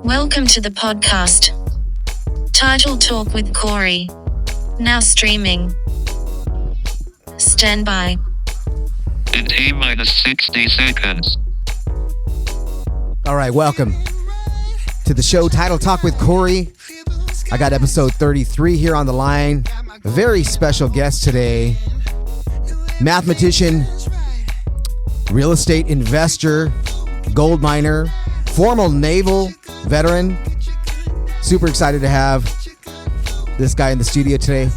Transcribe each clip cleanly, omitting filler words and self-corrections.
Welcome to the podcast. Title Talk with Corey. Now streaming. Stand by. In T-minus 60 seconds. All right, welcome to the show Title Talk with Corey. I got episode 33 here on the line. A very special guest today. Mathematician, real estate investor, gold miner, former naval veteran. Super excited to have this guy in the studio today.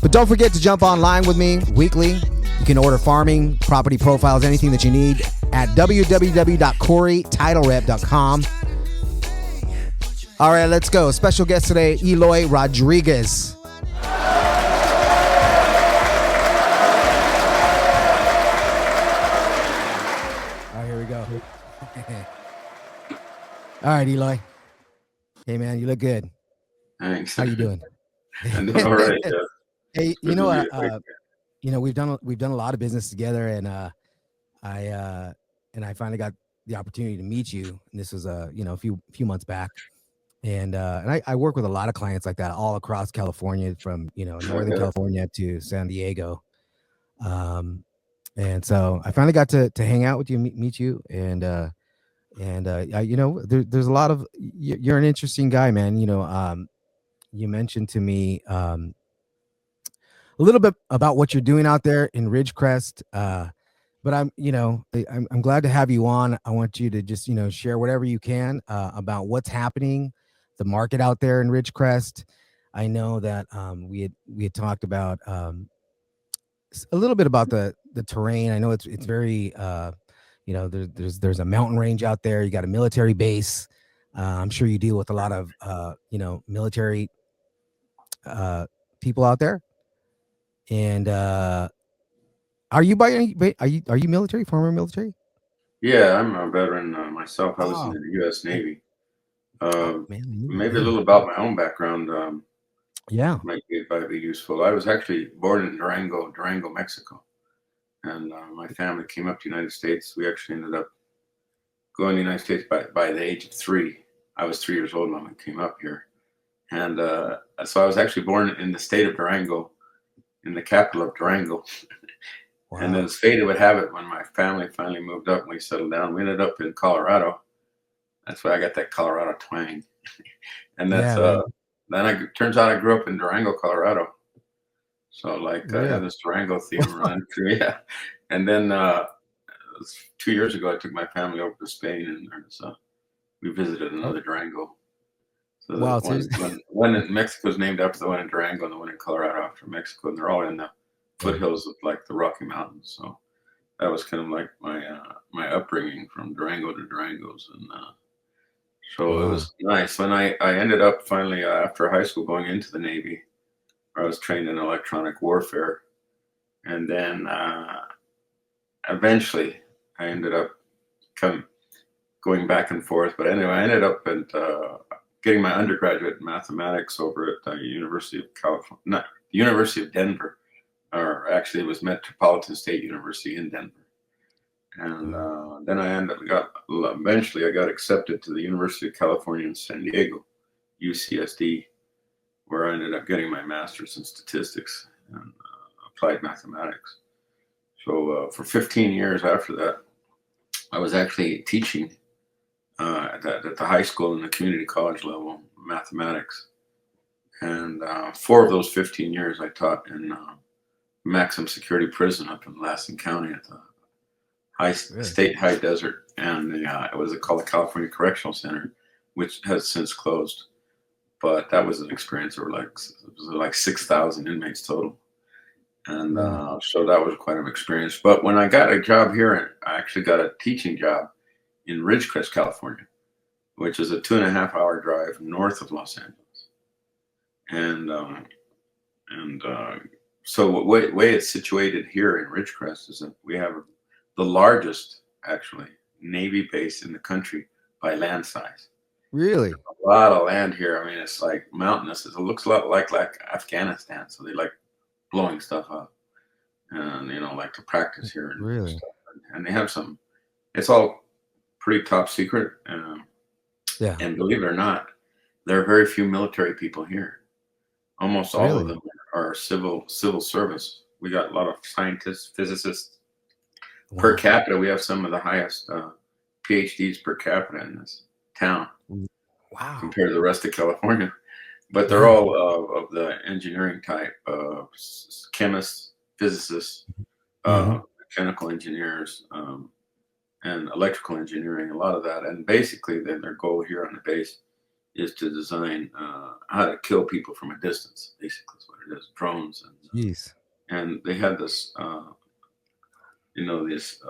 But don't forget to jump online with me weekly. You can order farming, property profiles, anything that you need at www.coreytitlerep.com. All right, let's go. Special guest today, Eloy Rodriguez. All right, here we go. All right, Eloy. Hey, man, you look good. Thanks. How you doing? I'm doing all right. Hey, you know, we've done a lot of business together, and I finally got the opportunity to meet you. And this was a few months back, and I work with a lot of clients like that all across California, from Northern California to San Diego, and so I finally got to hang out with you, meet you, and there's a lot of you're an interesting guy, man. You mentioned to me a little bit about what you're doing out there in Ridgecrest, but I'm glad to have you on. I want you to just share whatever you can about what's happening, the market out there in Ridgecrest. I know that we had talked about a little bit about the terrain. I know it's very there's a mountain range out there. You got a military base. I'm sure you deal with a lot of military people out there. And are you military, former military? Yeah, I'm a veteran myself. I was in the U.S. Navy. Maybe a little about my own background. Might be useful. I was actually born in Durango, Mexico, and my family came up to the United States. We actually ended up going to the United States by the age of 3. I was 3 years old when I came up here, and so I was actually born in the state of Durango, in the capital of Durango. Wow. And then as fate would have it, when my family finally moved up and we settled down, we ended up in Colorado. That's why I got that Colorado twang. And that's turns out I grew up in Durango, Colorado. So I have this Durango theme around through. Yeah. And then 2 years ago I took my family over to Spain, and we visited another Durango. So wow, one in Mexico is named after the one in Durango, and the one in Colorado after Mexico, and they're all in the foothills of the Rocky Mountains. So that was kind of like my upbringing, from Durango to Durangos, and so it was nice. When I ended up finally after high school going into the Navy, where I was trained in electronic warfare, and then eventually I ended up going back and forth. But anyway, I ended up getting my undergraduate in mathematics over at the University of California, not the University of Denver, or actually it was Metropolitan State University in Denver. And then eventually I got accepted to the University of California in San Diego, UCSD, where I ended up getting my master's in statistics and applied mathematics. So for 15 years after that, I was actually teaching at the high school and the community college level, mathematics. And 4 of those 15 years I taught in maximum security prison up in Lassen County at the state high desert. And it was called the California Correctional Center, which has since closed. But that was an experience. There were like 6,000 inmates total. And so that was quite an experience. But when I got a job here, I actually got a teaching job in Ridgecrest, California, which is a 2.5-hour drive north of Los Angeles. And so the way it's situated here in Ridgecrest is that we have the largest, actually, Navy base in the country by land size. Really? A lot of land here. I mean, it's like mountainous. It looks a lot like Afghanistan. So they like blowing stuff up, and like to practice here. And really? Stuff. And they have it's all pretty top secret. Yeah. And believe it or not, there are very few military people here. Almost all of Really? them are civil service. We got a lot of scientists, physicists. Per Wow. capita, we have some of the highest PhDs per capita in this town Wow. compared to the rest of California. But they're Yeah. all of the engineering type, chemists, physicists, Hmm. mechanical engineers, and electrical engineering, a lot of that. And basically, then their goal here on the base is to design how to kill people from a distance. Basically, is what it is. Drones, Jeez. and they had this, this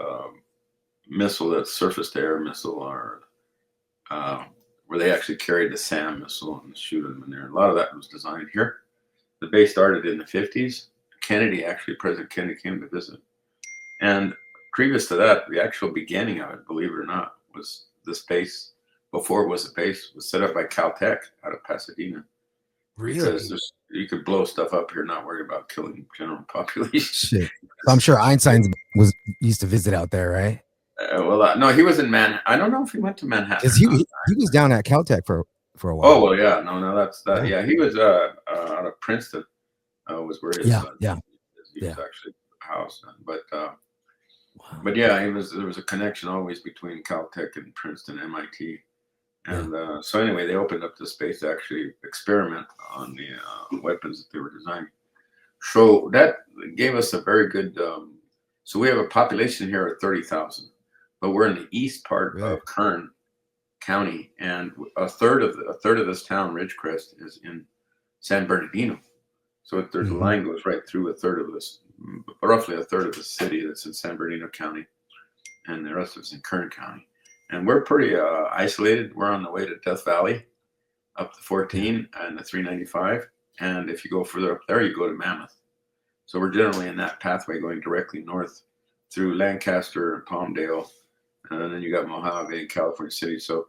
missile, that's surface-to-air missile, or where they actually carried the SAM missile and shoot them in there. A lot of that was designed here. The base started in the 50s. President Kennedy came to visit. And previous to that, the actual beginning of it, believe it or not, was this base, before it was a base, was set up by Caltech out of Pasadena. Because Really? you could blow stuff up here, not worry about killing general population. Shit. So I'm sure Einstein used to visit out there, right? No, he was in Manhattan. I don't know if he went to Manhattan Because or not. he was down at Caltech for a Oh while. well, yeah, no, that's that. Yeah. Yeah, he was out of Princeton. Was where his Yeah. Yeah. he was Yeah. actually housed. Wow. But yeah, there was a connection always between Caltech and Princeton, MIT. Yeah. And so anyway, they opened up the space to actually experiment on the weapons that they were designing. So that gave us a very good. So we have a population here of 30,000, but we're in the east part Really? of Kern County, and a third of this town, Ridgecrest, is in San Bernardino. So there's a Hmm. line goes right through a third of this, roughly a third of the city that's in San Bernardino County, and the rest of it's in Kern County. And we're pretty isolated. We're on the way to Death Valley, up to Yeah. 14 and the 395. And if you go further up there, you go to Mammoth. So we're generally in that pathway going directly north through Lancaster and Palmdale. And then you got Mojave and California City. So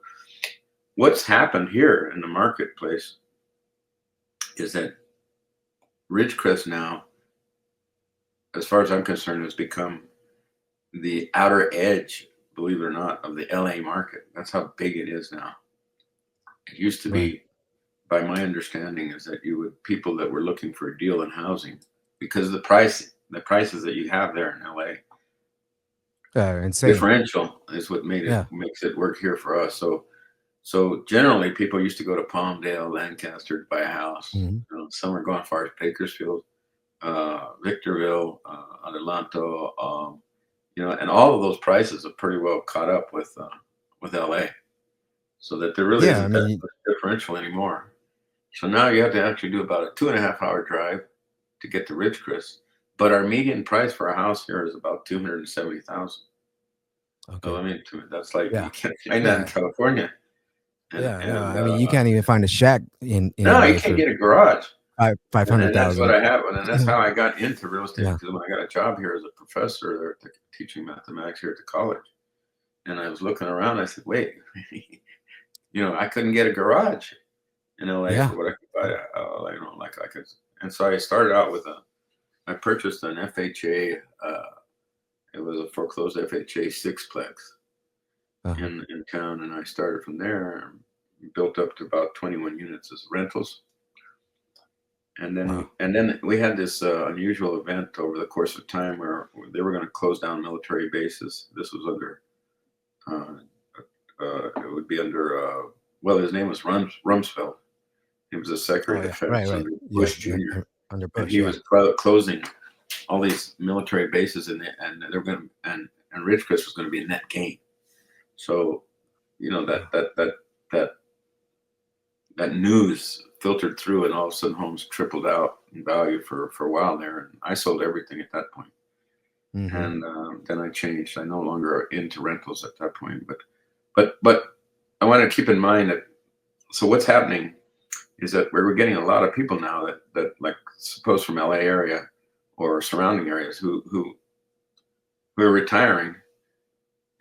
what's happened here in the marketplace is that Ridgecrest now, as far as I'm concerned, has become the outer edge, believe it or not, of the LA market. That's how big it is now. It used to Right. be, by my understanding, is that people that were looking for a deal in housing, because the prices that you have there in LA, Insane. differential is what Yeah. makes it work here for us. So generally, people used to go to Palmdale, Lancaster to buy a house. Hmm. Some are going as far as Bakersfield, Victorville, Adelanto, and all of those prices have pretty well caught up with LA, so that there really Yeah. I isn't that mean, much differential anymore. So now you have to actually do about a 2.5 hour drive to get to Ridgecrest, but our median price for a house here is about 270,000. So okay. I mean, that's like you Yeah. can't find that in Yeah. California, and Yeah. No, and I mean, you can't even find a shack in no, you LA can't for get a garage. five And hundred that's what thousand. I have, and that's how I got into real estate. Yeah. Because when I got a job here as a professor there teaching mathematics here at the college, and I was looking around, I said, "Wait, I couldn't get a garage in LA Yeah. for what I could buy. Like I could." And so I started out with I purchased an FHA. It was a foreclosed FHA sixplex Uh-huh. in town, and I started from there, and built up to about 21 units as rentals. Wow. And then we had this unusual event over the course of time where they were going to close down military bases. This was under, it would be under, his name was Rumsfeld. He was the Oh Secretary of yeah. Right. Defense Right. under Yeah. Bush Jr. Under And Bush. he Yeah. was closing all these military bases, and they were going to, and Ridgecrest was going to be a net gain. So, that that news filtered through, and all of a sudden homes tripled out in value for a while there, and I sold everything at that point. Mm-hmm. And then I changed. I no longer into rentals at that point, but I want to keep in mind that, so what's happening is that we're getting a lot of people now that like, suppose from LA area or surrounding areas, who are retiring,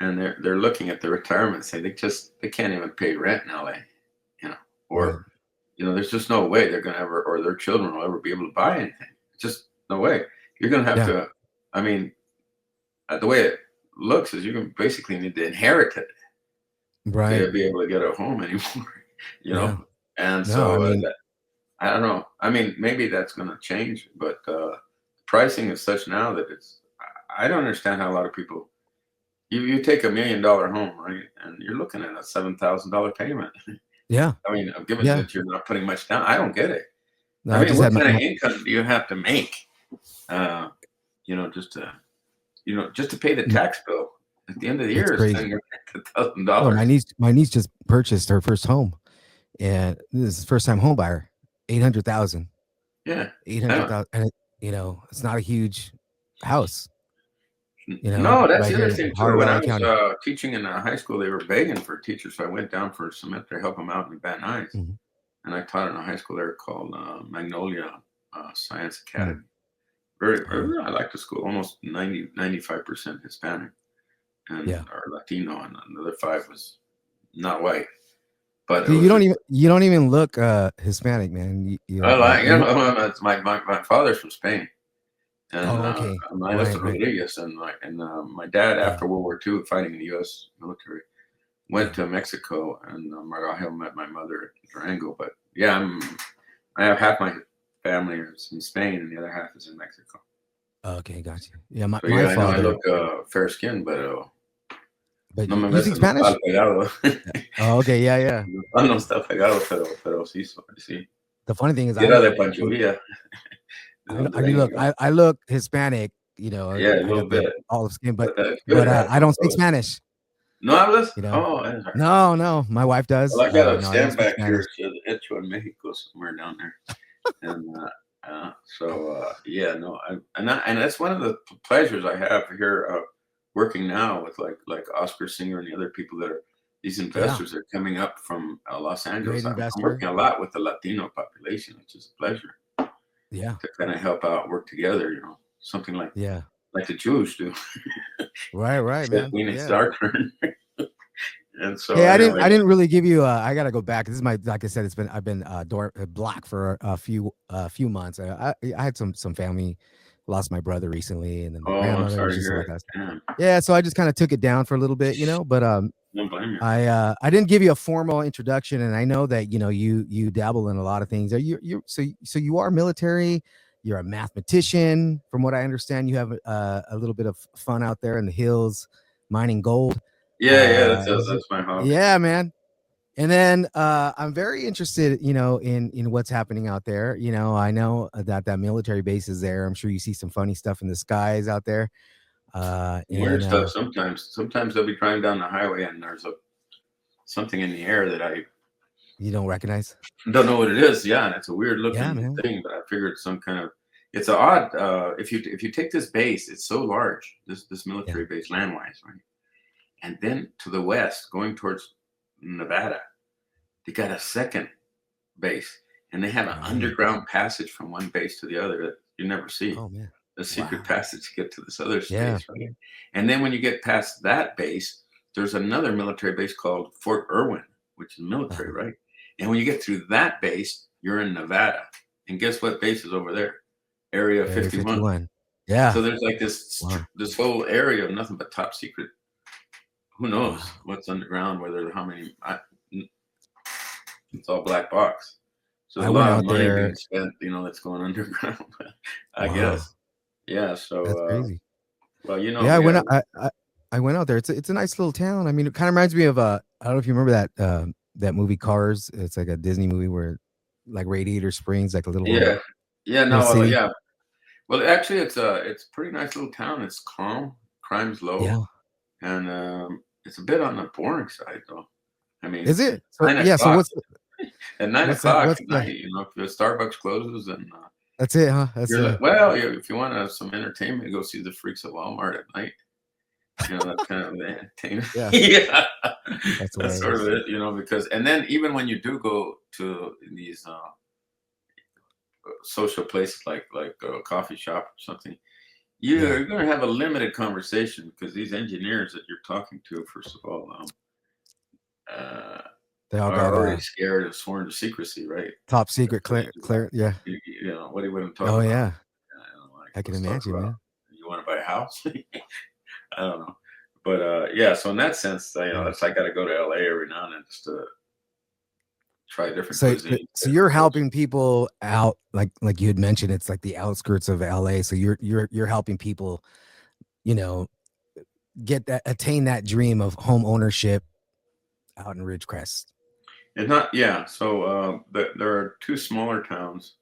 and they're looking at their retirement, saying they can't even pay rent in LA, Right. or there's just no way they're going to ever, or their children will ever be able to buy anything. Just no way. You're going to have Yeah. to, I mean, the way it looks is you're going to basically need to inherit it Right. to be able to get a home anymore. You Yeah. know, and No, I so mean, I don't know. I mean, maybe that's going to change, but pricing is such now that it's. I don't understand how a lot of people. You take $1 million home, right, and you're looking at a $7,000 payment. yeah. I mean, given Yeah. that you're not putting much down, I don't get it. No, I I mean, just what had kind of income do you have to make? Uh, just to just to pay the my tax bill at the end of the it's year is crazy. Well, $10,000. my niece just purchased her first home, and this is first time home buyer, 800,000, Yeah. eight hundred I thousand, and it's not a huge house, No, that's right the here other in thing too. Ohio When I Valley was County. teaching in high school, they were begging for teachers, so I went down for a semester to help them out in Van Nuys, Mhm. and I taught in a high school there called Magnolia Science Mm. Academy. Very, Oh, I like the school. Almost 95% Hispanic yeah. and or Latino, and another five was not white. But it You was just you don't even look Hispanic, man. I Like like you. it's my father's from Spain, and Oh, okay. I'm Right, Eloy right. Rodriguez, and my dad Yeah, after World War II, fighting in the U.S. military, went yeah. to Mexico, and I met my mother at Durango. But yeah, I have half my family is in Spain, and the other half is in Mexico. Okay, got you. Yeah, my So my yeah, I know I father. look fair skinned, but But no me you ves speak enojado Spanish? pegado. Yeah. Oh, okay. Yeah, yeah. No está pegado, pero sí, sí. The funny thing is, Sí I era de look. Pancho Villa, de I, donde I look. vengo. I look Hispanic. Yeah, a I little got the bit, olive skin, but it's good to have I some don't speak color. Spanish. ¿No hablas? You know. Oh, that's all right. No, no. My wife does. Well, I got a No, I don't stamp speak back here. Spanish. It says Hecho in Mexico somewhere down there. And yeah, no, and that's one of the pleasures I have here working now with like Oscar Singer and the other people that are these Yeah, investors that are coming up from Los great Angeles. I'm investor. working a lot with the Latino population, which is a pleasure Yeah, to kind of help out, work together. Something yeah. like the Jews do. Right, right, Except man. when it's Yeah. our turn. And so Hey, anyway, I didn't really give you. I gotta go back. This is my, like I said, I've been blocked for a few months. I had some family, lost my brother recently, and then my oh, I'm grandmother. It was sorry to just hear like it. us. Damn, Yeah, so I just kind of took it down for a little bit, But don't blame you. I didn't give you a formal introduction, and I know that you dabble in a lot of things. Are so you are military? You're a mathematician, from what I understand. You have a little bit of fun out there in the hills, mining gold. Yeah, Is it? that's my hobby. Yeah, man. And then I'm very interested, in what's happening out there. I know that military base is there. I'm sure you see some funny stuff in the skies out there. Weird And stuff sometimes. Sometimes I'll be driving down the highway and there's something in the air that I you don't recognize? don't know what it is. Yeah, and it's a weird Yeah, looking man. thing, but I figured it's some kind of. It's a odd. If you take this base, it's so large. This Yeah. military base landwise, right? And then to the west, going towards Nevada, they got a second base, and they have an Right. underground passage from one base to the other that you never see. Oh man. A secret Wow. passage to get to this other Yeah. space, right? And then when you get past that base, there's another military base called Fort Irwin, which is military, Uh-huh. right? And when you get through that base, you're in Nevada. And guess what base is over there? Area Area 51. 51. Yeah. So there's like this Wow. this whole area of nothing but top secret. Who knows Wow. what's underground? Whether how many? It's all black box. So a I went lot of out money there. being spent, that's going underground. I Wow. guess. Yeah. That's So, crazy. well, Yeah, I we went have. out, I went out there. It's a nice little town. I mean, it kind of reminds me of I don't know if you remember that movie Cars. It's like a Disney movie where like Radiator Springs, like a Yeah. Yeah. little No. city. Yeah. Well, actually, it's a pretty nice little town. It's calm. Crime's low, Yeah. and it's a bit on the boring side, though. I mean, Is at it? So nine yeah, so o'clock. At nine what's that? o'clock What's at the night, if the Starbucks closes, and That's it, huh? That's you're like, well, if you want to have some entertainment, go see the freaks at Walmart at night. That's kind of the entertainment. yeah, Yeah, that's that's sort of hilarious. it. Because and then even when you do go to these social places like a coffee shop or something, Yeah. you're going to have a limited conversation because these engineers that you're talking to, first of all, uh, They all are got already scared of sworn to secrecy, right? top secret That's what you do. yeah. What do you want to talk Oh about? yeah. Like, I can let's talk imagine, about man. you want to buy a house. I don't know, yeah. So in that sense, Yeah. I got to go to LA every now and then just to try different So, cuisine, so you're different culture. helping people out, like you had mentioned, it's like the outskirts of LA. So you're helping people, you know, attain that dream of home ownership out in Ridgecrest. It's not, yeah. So there are two smaller towns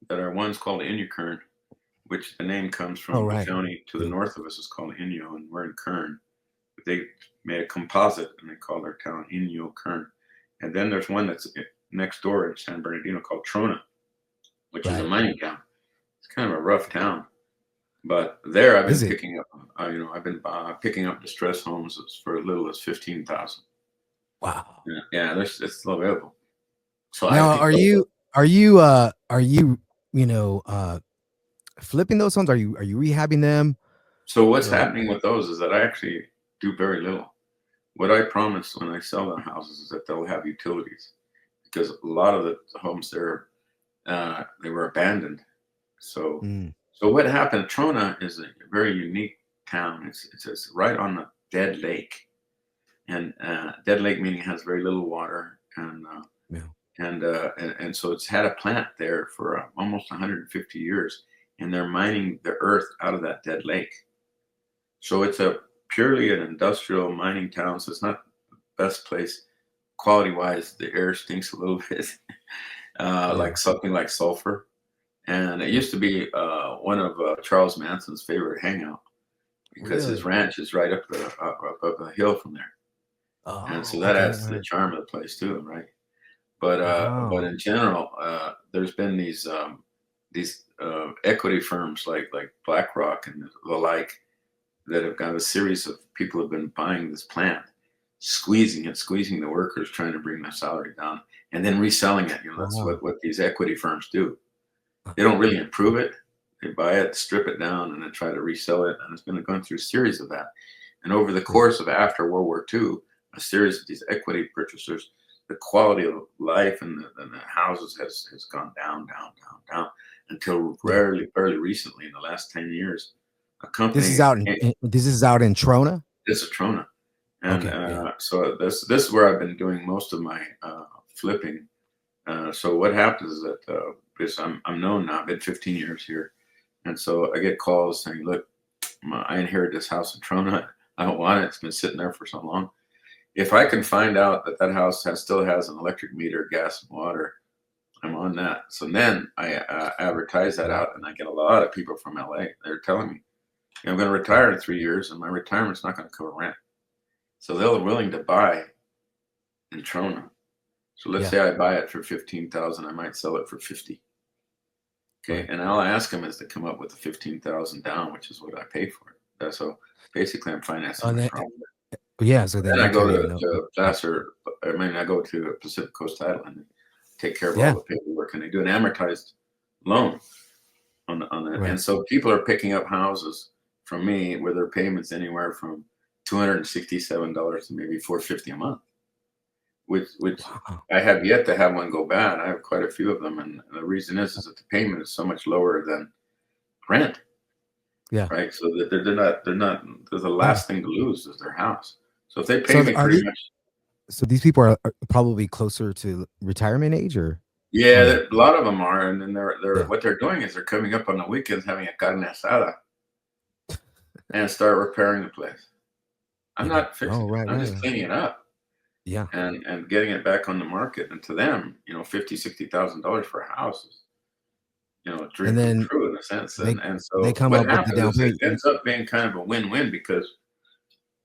that are one's called Inyakern, which the name comes Oh, from the right. county to the Yeah. north of us is called Inyo, and we're in Kern. They made a composite and they call their town Inyo Kern. And then there's one that's next door in San Bernardino called Trona, which is a Right. mining town. It's kind of a rough town, but there I've been Is it? picking up, I've been picking up distress homes for as little as 15,000. Wow. Yeah, it's still available. So I Now, picked up. are you, you know, flipping those homes? Are you rehabbing them? So what's Or happening with those is that I actually do very little. What I promise when I sell the houses is that they'll have utilities, because a lot of the homes there they were abandoned. So Mm, so what happened? Trona is a very unique town. It's right on the dead lake, and dead lake meaning it has very little water, yeah. and so it's had a plant there for almost 150 years, and they're mining the earth out of that dead lake. So it's a purely an industrial mining town. So it's not the best place quality wise. The air stinks a little bit, Yeah. like something like sulfur. And it Yeah. used to be one of Charles Manson's favorite hangout because his Really? ranch is right up the hill from there, and so Oh, that okay. adds All to the right. charm of the place too, right? But Wow. in general, there's been these equity firms like BlackRock and the like that have got a series of people have been buying this plant, squeezing the workers, trying to bring their salary down, and then reselling it. That's Wow. what these equity firms do. They don't really improve it. They buy it, strip it down, and then try to resell it. And it's been going through a series of that. And over the Yeah. course of after World War II, a series of these equity purchasers, the quality of life and the houses has gone down until Yeah. fairly recently, in the last 10 years, a This is company, out this is out in Trona. this is Trona. And Okay. Yeah. so this is where I've been doing most of my flipping. So what happens is that because I'm known now, I've been 15 years here, and so I get calls saying, "Look, I inherited this house in Trona. I don't want it. It's been sitting there for so long. If I can find out that that house still has an electric meter, gas, and water, I'm on that." So then I advertise that Wow. out, and I get a lot of people from LA. They're telling me, "I'm going to Yeah. retire in 3 years, and my retirement's not going to cover rent." So they're willing to buy in Trona. So let's Yeah. say I buy it for 15,000, I might sell it for 50. Okay, Right. and all I ask them is to come up with the 15,000 down, which is what I pay for it. So basically, I'm financing And my then, problem. yeah. So then Then I you go kind of know. to Placer. I mean, I go to Pacific Coast Title and take care of all Yeah. the paperwork, and they do an amortized loan on it. And Right. so people are picking up houses from me where their payments anywhere from $267 to maybe $450 a month, which Wow. I have yet to have one go bad. I have quite a few of them, and the reason is that the payment is so much lower than rent, Yeah. right? So that they're not. The Yeah. last thing to lose is their house. So if they pay So me are pretty these? much, So these people are probably closer to retirement age, yeah, or no? a lot of them are, and then they're Yeah. what they're doing is they're coming up on the weekends having a carne asada and start repairing the place. I'm Yeah. not fixing Oh, it. right. I'm Right. just Right. cleaning it up Yeah. and getting it back on the market. And to them, $50,000, $60,000 for a house is, a dream And come then true in a sense. they And they so come what up with the happens down is it payment. ends up being kind of a win-win because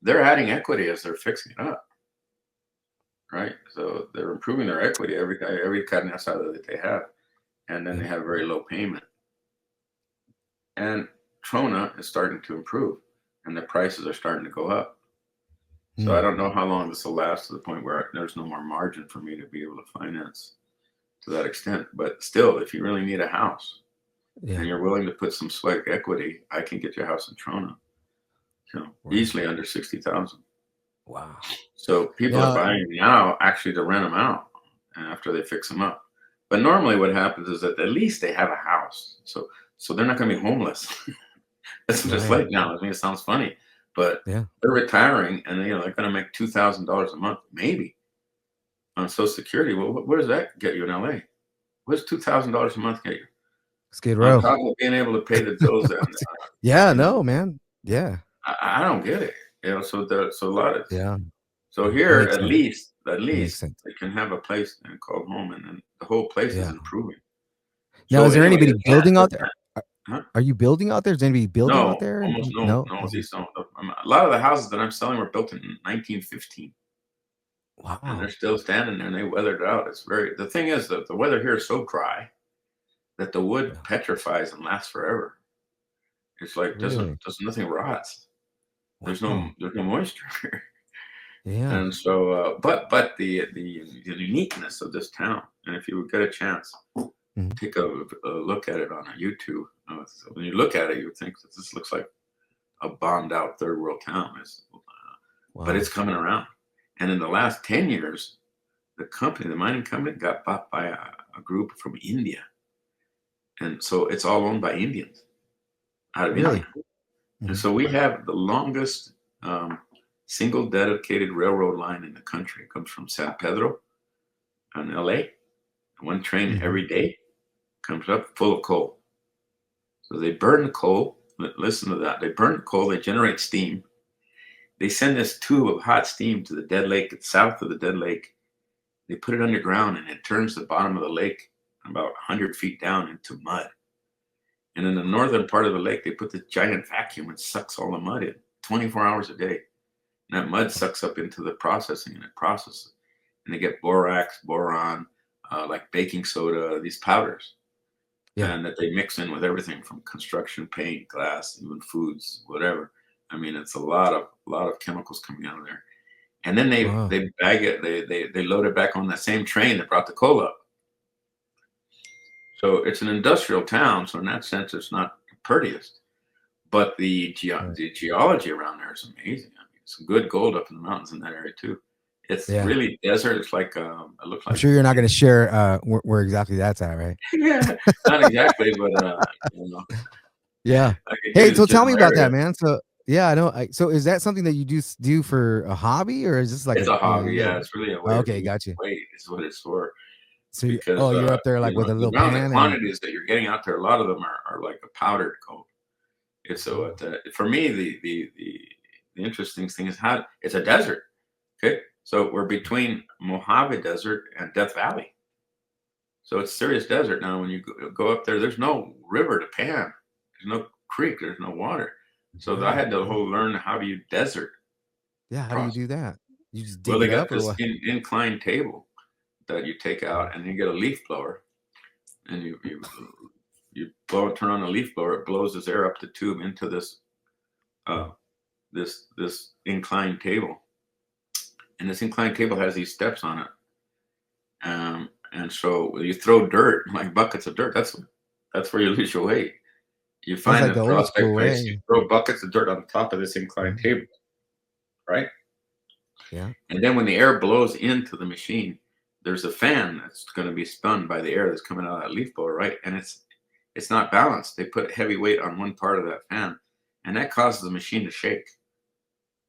they're adding equity as they're fixing it up, right? So they're improving their equity every carne asada that they have, and then Yeah. they have very low payment. And Trona is starting to improve, and the prices are starting to go up. So I Hmm. don't know how long this will last to the point where there's no more margin for me to be able to finance to that extent. But still, if you really need a house and Yeah. you're willing to put some sweat equity, I can get your house in Trona, Right. easily under 60,000. Wow. So people are Now, buying now actually to rent them out after they fix them up. But normally what happens is that at least they have a house. So they're not going to be homeless. That's what it's right. like now. I mean, it sounds funny, but Yeah. they're retiring, and they're going to make $2,000 a month, maybe on Social Security. Well, what does that get you in LA? What does $2,000 a month get you? Skid On Row. top of being able to pay the bills, and Yeah, you know, no, man. Yeah. I don't get it. So a lot of Yeah. so It here makes sense. at It makes least sense. they can have a place and called home, and then the whole place is Yeah. improving. Now, So is there anyway, anybody building out there? huh? Are you building out there? Is anybody building out No, there? almost No. no. These don't. A lot of the houses that I'm selling were built in 1915, and they're Wow. still standing there, and they weathered it out. The thing is that the weather here is so dry that the wood Yeah. petrifies and lasts forever. It's like Really? nothing rots. Wow. There's no moisture here. Yeah. And so, but the uniqueness of this town, and if you would get a chance, Mhm. take a look at it on a YouTube. So when you look at it, you would think that this looks like a bombed out third world town. But Wow. it's coming around. And in the last 10 years, the mining company, got bought by a group from India, and so it's all owned by Indians out of Really? India. And Mhm. so we have the longest um, single dedicated railroad line in the country. It comes from San Pedro in LA. One train Mhm. every day comes up full of coal. So they burn the coal. Listen to that. They burn the coal, they generate steam. They send this tube of hot steam to the dead lake south of the dead lake. They put it underground, and it turns the bottom of the lake about 100 feet down into mud. And in the northern part of the lake, they put this giant vacuum and sucks all the mud in 24 hours a day. And that mud sucks up into the processing, and it processes. And they get borax, boron, like baking soda, these powders, Yeah. and that they mix in with everything from construction paint, glass, even foods, whatever. I mean, it's a lot of chemicals coming out of there. And then Wow. they bag it, they load it back on that same train that brought the coal up. So it's an industrial town. So in that sense, it's not the prettiest, but Right. the geology around there is amazing. I mean, some good gold up in the mountains in that area too. It's Yeah. really desert. It's like it looks I'm like sure you're not going to share where exactly that's at, right? yeah, not exactly, but Yeah. I could give Hey, you the so tell me general about area. that, man. So yeah, I know. So is that something that you do for a hobby, or is this like It's a hobby, you yeah. got? It's really a way of Okay, losing got you. weight is what it's for. So Because you're up there like with a the little amount of pan and. quantities that you're getting out there, a lot of them are like a powdered gold. It's so Oh, for me the interesting thing is how it's a desert. Okay, so we're between Mojave Desert and Death Valley, so it's serious desert. Now, when you go up there, there's no river to pan, there's no creek, there's no water. So I right. had to Yeah. whole learn how to use desert Yeah. How do you process. do that? You just Well, dig they it got up or this what? inclined table that you take Mm. out, and you get a leaf blower, and you turn on the leaf blower. It blows this air up the tube into uh, Mm. this inclined table, and this inclined table has these steps on it. And so you throw dirt, like buckets of dirt. That's where you lose your weight. You That's find like a the old prospect school place, you way. throw buckets of dirt on top of this inclined Mhm. table, right? Yeah. And then when the air blows into the machine, there's a fan that's going to be spun by the air that's coming out of that leaf blower, right? And it's not balanced. They put heavy weight on one part of that fan, and that causes the machine to shake.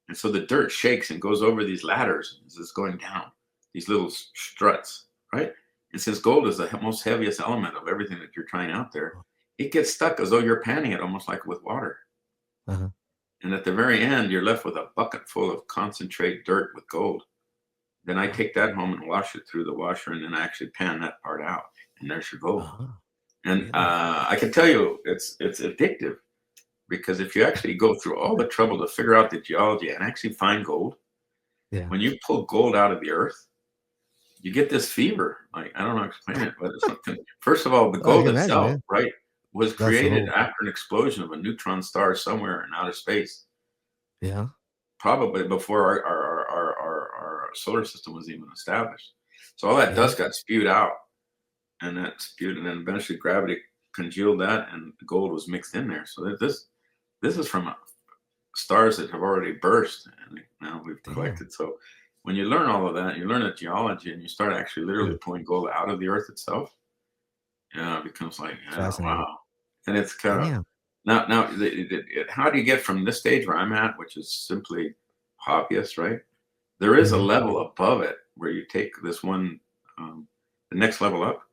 And so the dirt shakes and goes over these ladders as it's going down, these little struts, right? And since gold is the most heaviest element of everything that you're trying out there, it gets stuck as though you're panning it almost like with water. Uh-huh. And at the very end, you're left with a bucket full of concentrate dirt with gold. Then I Wow. take that home and wash it through the washer, and then I actually pan that part out, and there's your gold. Uh-huh. And Really? I can tell you, it's addictive because if you actually go through all the trouble to figure out the geology and actually find gold, Yeah. when you pull gold out of the earth, you get this fever. Like I don't know how to explain it, but it's something. First of all, the Oh, I gold can imagine, itself, man. right, was That's the created whole. after an explosion of a neutron star somewhere in outer space, Yeah. probably before our solar system was even established. So all that Yeah. dust got spewed out, and that spewed, and then eventually gravity congealed that, and the gold was mixed in there. So this is from stars that have already burst, and now we've Damn. collected. So when you learn all of that, you learn the geology, and you start actually literally Mm. pulling gold out of the earth itself. Yeah, it becomes like, yeah, Fascinating. wow. And it's kind of Damn. Now, how do you get from this stage where I'm at, which is simply hobbyist, right? There is a Mhm. level above it where you take this one, the next level up.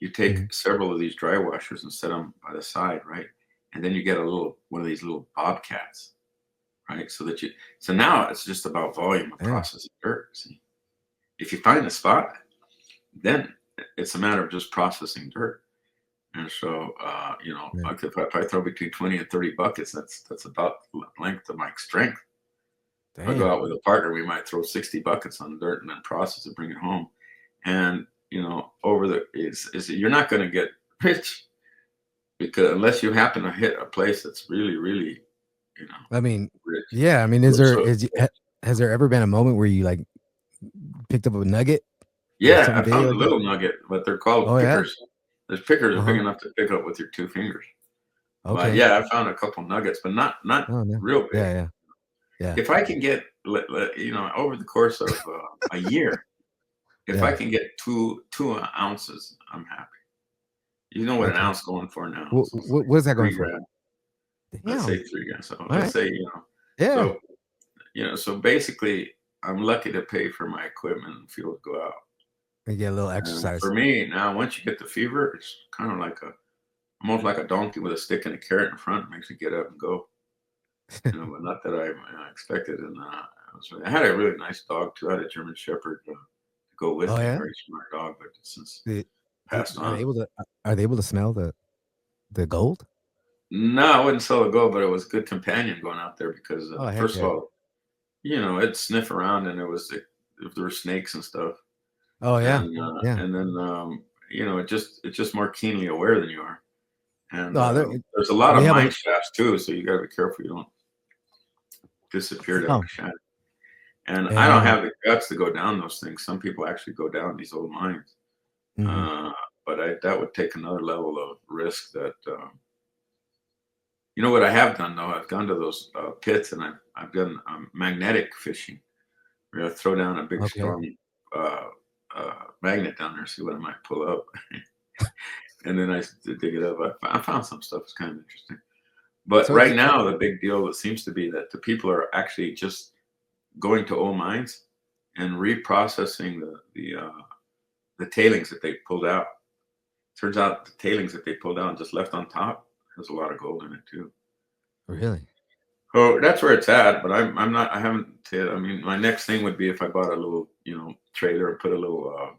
You Mhm. take several of these dry washers and set them by the side, right? And then you get a little one of these little bobcats, right? So now it's just about volume of Yeah. processing dirt. See, if you find the spot, then it's a matter of just processing dirt. And so, Yeah. like if I throw between 20 and 30 buckets, that's about the length of my strength. If I go Damn. out with a partner, we might throw 60 buckets on the dirt and then process it, bring it home. And over the is you're not going to get rich because unless you happen to hit a place that's really, really, you know, I mean, rich. yeah. I mean, So has there ever been a moment where you like picked up a nugget or yeah, I something big found a like that? little nugget, but they're called Oh yeah. pickers. There's pickers that are big Uh-huh. enough to pick up with your two fingers. But Okay. yeah, I found a couple nuggets, but not Oh no. real big. Yeah, yeah. Yeah. If I can get, over the course of a year, if I Yeah. can get two ounces, I'm happy. You know what an Okay. ounce going for now? It's like What is that going three for? grand. Let's Damn. say 3 grand. So All let's right. say Yeah. so so basically, I'm lucky to pay for my equipment and fuel to go out. And get a little And exercise. for me now, once you get the fever, it's kind of like almost like a donkey with a stick and a carrot in front. It makes you get up and go. But not that I expected. And I had a really nice dog too. I had a German Shepherd to go with Oh me. yeah. Very smart dog, but since The- passed Are they on. able to smell the gold? No, I wouldn't sell a go, but it was a good companion going out there because Oh heck first of yeah. all, it'd sniff around and if there were snakes and stuff, Oh yeah. Yeah. and then it's just more keenly aware than you are. And No, there's a lot they of have mine a shafts too, so you got to be careful you don't disappear down oh a shaft. And I and don't have the guts to go down those things. Some people actually go down these old mines, mhm. uh, but that would take another level of risk. That what I have done though, I've gone to those pits and I've done magnetic fishing. We're gonna throw down a big Okay. strong magnet down there, see what I might pull up, and then I dig it up. I found some stuff that's kind of interesting. But So right now, the big deal it seems to be that the people are actually just going to old mines and reprocessing the tailings that they pulled out. Turns out the tailings that they pulled out and just left on top has a lot of gold in it too. really? So that's where it's at. But I'm not. I haven't. I mean, my next thing would be if I bought a little trailer and put a little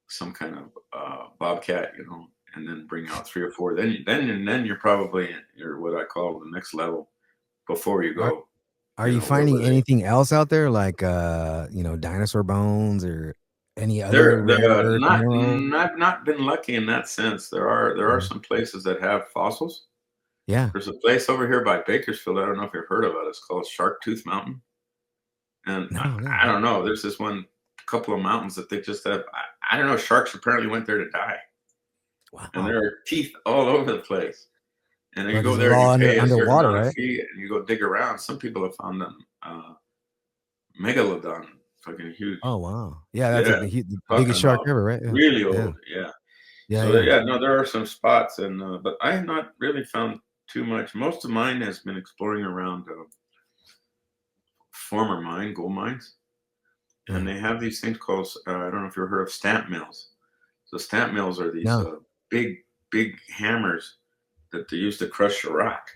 some kind of bobcat, and then bring out 3 or 4. Then you're probably you're what I call the next level before you Are go. are you Where finding they anything else out there like dinosaur bones or any other rare they're earth mineral? I've not been lucky in that sense. There are Mhm. some places that have fossils. Yeah. There's a place over here by Bakersfield. I don't know if you've heard of it. It's called Shark Tooth Mountain, and No, I no. don't know. There's this one couple of mountains that they just have. I don't know. Sharks apparently went there to die, and there Wow. are teeth all over the place. And then you But go this is there and you all pay a certain underwater, amount of right? fee, and you go dig around. Some people have found them megalodon, fucking huge. Oh wow. Yeah, that's Yeah, the talking biggest shark about ever, right? Yeah. really Yeah. old. Yeah. Yeah, So yeah. yeah, no, there are some spots, and but I have not really found too much. Most of mine has been exploring around former gold mines, and Yeah. they have these things called I don't know if you've heard of stamp mills. So stamp mills are these No. big big hammers that they use to crush the rock.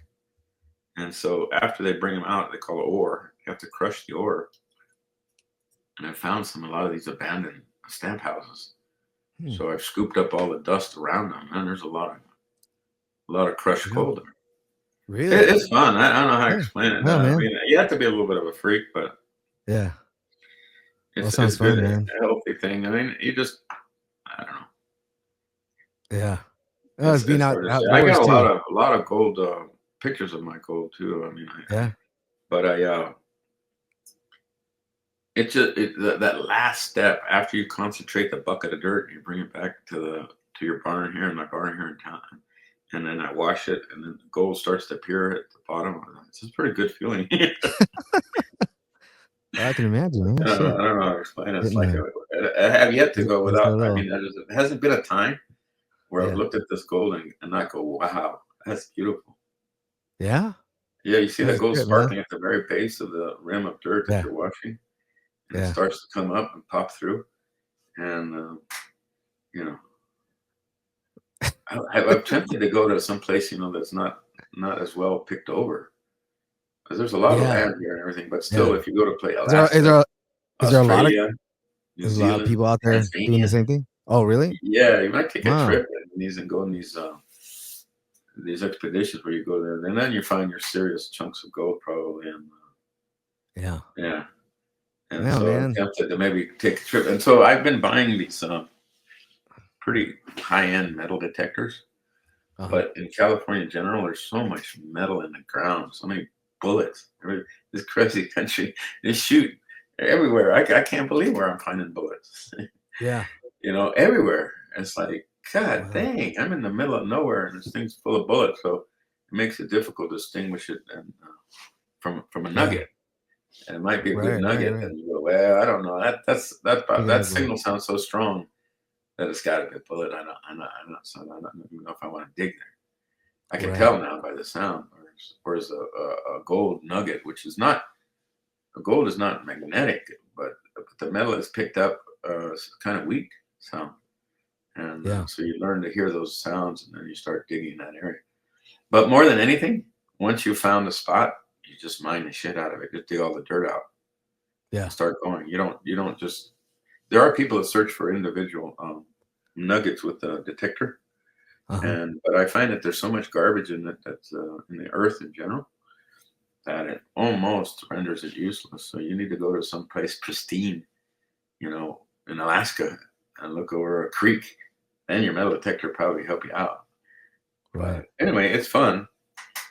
And so after they bring them out, they call it ore. You have to crush the ore. And I found a lot of these abandoned stamp houses. Hmm. So I've scooped up all the dust around them, and there's a lot of crushed Yeah. gold there. Really? It's fun. I don't know how to Yeah. explain it. No, I man. mean, you have to be a little bit of a freak, but Yeah. Well, it's sounds good, fun, a man. healthy thing. I mean, I don't know. Yeah. It's being It's hard to say. I got outdoors too. a lot of gold pictures of my gold too. I mean, Yeah. but it just that last step after you concentrate the bucket of dirt, you bring it back to your barn here in my barn here in town, and then I wash it, and then the gold starts to appear at the bottom. It's a pretty good feeling. I can imagine, man. Shit. I don't know how to explain it. It's Getting like I have yet to go getting so without. I low. mean, there hasn't been a time where I've Yeah. looked at this gold and not go, "Wow, that's beautiful." Yeah. Yeah, you see the Holy gold shit, man. sparkling at the very base of the rim of dirt that Yeah. you're washing, and it Yeah. starts to come up and pop through. And you know, I'm tempted to go to some place, that's not as well picked over, because there's a lot of Yeah. land here and everything. But Yeah. still, if you go to play Is there is Alaska, there is there a lot of Australia, New there's a lot of Zealand, people out there doing the Tanzania, same thing? Oh, really? yeah, you might take a Wow. trip in these and go on these expeditions where you go there, and then you find your serious chunks of gold probably, and Yeah. yeah. And Yeah, so I'm man. tempted to maybe take a trip. And so I've been buying these pretty high-end metal detectors. Uh-huh. But in California in general, there's so much metal in the ground, so many bullets. This crazy country, they shoot everywhere. I can't believe where I'm finding bullets. Yeah. Everywhere. It's like, God Wow. dang, I'm in the middle of nowhere and this thing's full of bullets. So it makes it difficult to distinguish it from a Yeah. nugget. And it might be a good Right, right, nugget. right. And you go, well, I don't know. That Exactly. signal sounds so strong that it's got to be a bullet. I don't even know if I want to dig there. I can Right. tell now by the sound. Whereas a gold nugget, which is not gold, is not magnetic, but the metal is picked up kind of weak sound, and Yeah. so you learn to hear those sounds, and then you start digging in that area. But more than anything, once you found a spot, you just mine the shit out of it. Just dig all the dirt out Yeah. and start going. You don't just. There are people that search for individual nuggets with a detector. Uh-huh. But I find that there's so much garbage in it that's in the earth in general that it almost renders it useless. So you need to go to some place pristine, in Alaska, and look over a creek. Then your metal detector probably help you out. Right. But anyway, it's fun.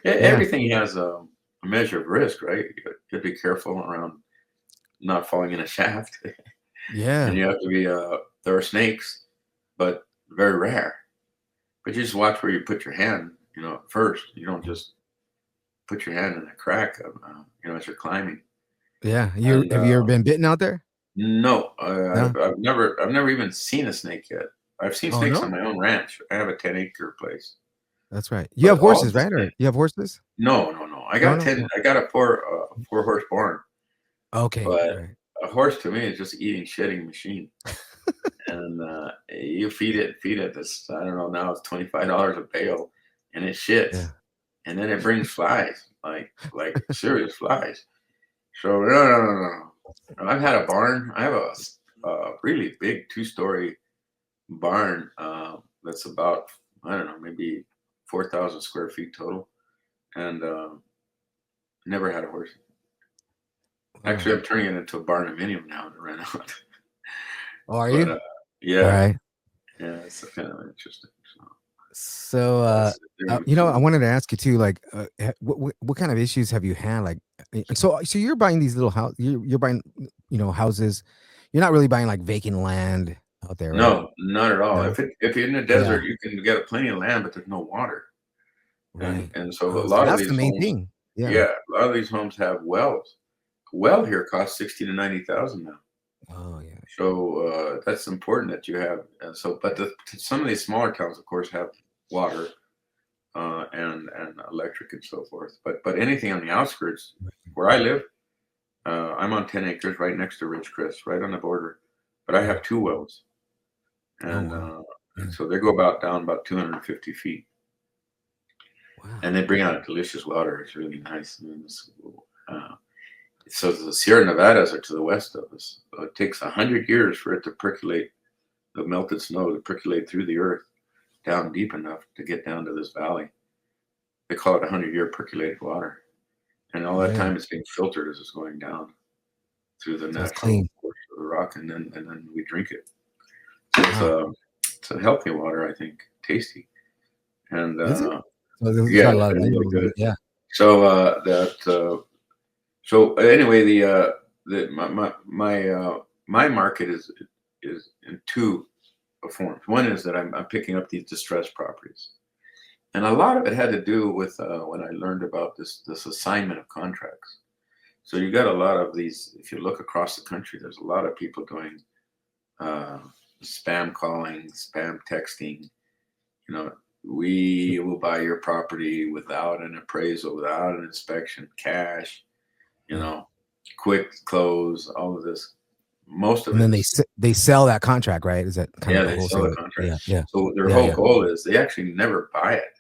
Yeah. Everything has a measure of risk, right? You got to be careful around not falling in a shaft, and Yeah. you have to be. There are snakes, but very rare. But you just watch where you put your hand, first. You don't just put your hand in a crack, as you're climbing. Yeah. You And have you ever been bitten out there? no, No? I've never even seen a snake yet. I've seen Oh, snakes no? on my own ranch. I have a 10-acre place, That's right. You but have all horses, the right? Or snakes. you have horses? No, no, no. I No, got no. 10. I got a four horse barn, Okay. but Right. a horse to me is just eating shitting machine. And you feed it. This I don't know now it's $25 a bale, and it shits, Yeah. and then it brings flies like serious flies. So no. I've had a barn. I have a really big 2-story barn that's about I don't know maybe 4,000 square feet total, and never had a horse. Actually, Wow. I'm turning it into a barnuminium now to rent out. Oh, are But you? All yeah, right. yeah, it's kind of interesting. So So, that's doing I some. wanted to ask you too, like, what kind of issues have you had? Like, so you're buying these little house, you're buying, houses. You're not really buying like vacant land out there, right? No, not at all. No. If you're in the Yeah. desert, you can get plenty of land, but there's no water, and Right. and so a Oh, so lot of that's the these main homes, thing. Yeah. yeah, a lot of these homes have wells. A well here costs 60 to 90,000 now. Oh, yeah. So that's important that you have. But some of these smaller towns, of course, have water and electric and so forth. But anything on the outskirts, where I live, I'm on 10 acres right next to Ridgecrest, right on the border. But I Uh-huh. have 2 wells, Oh, and wow. Yeah. so they go down about 250 feet, and Wow. they bring out delicious water. It's really nice. I mean, uh, so the Sierra Nevadas are to the west of us. It takes 100 years for it to percolate, the melted snow to percolate through the earth down deep enough to get down to this valley. They call it 100-year percolated water, and all that Yeah. time it's being filtered as it's going down through the So it's natural clean. course of the rock, and then we drink it. So Wow. it's a healthy water, I think, tasty, and Is it? So it's yeah, got a it's lot of really minerals in good. it. Yeah. So so anyway, the my market is in two forms. One is that I'm picking up these distressed properties, and a lot of it had to do with when I learned about this assignment of contracts. So you got a lot of these. If you look across the country, there's a lot of people doing uh, spam calling, spam texting. You know, we will buy your property without an appraisal, without an inspection, cash, you Yeah. know, quick close, all of this. Most of And it then is, they sell that contract, right? Is that kind yeah, of a they sell the wholesale? contract. Yeah, yeah, So their yeah, whole yeah. goal is they actually never buy it.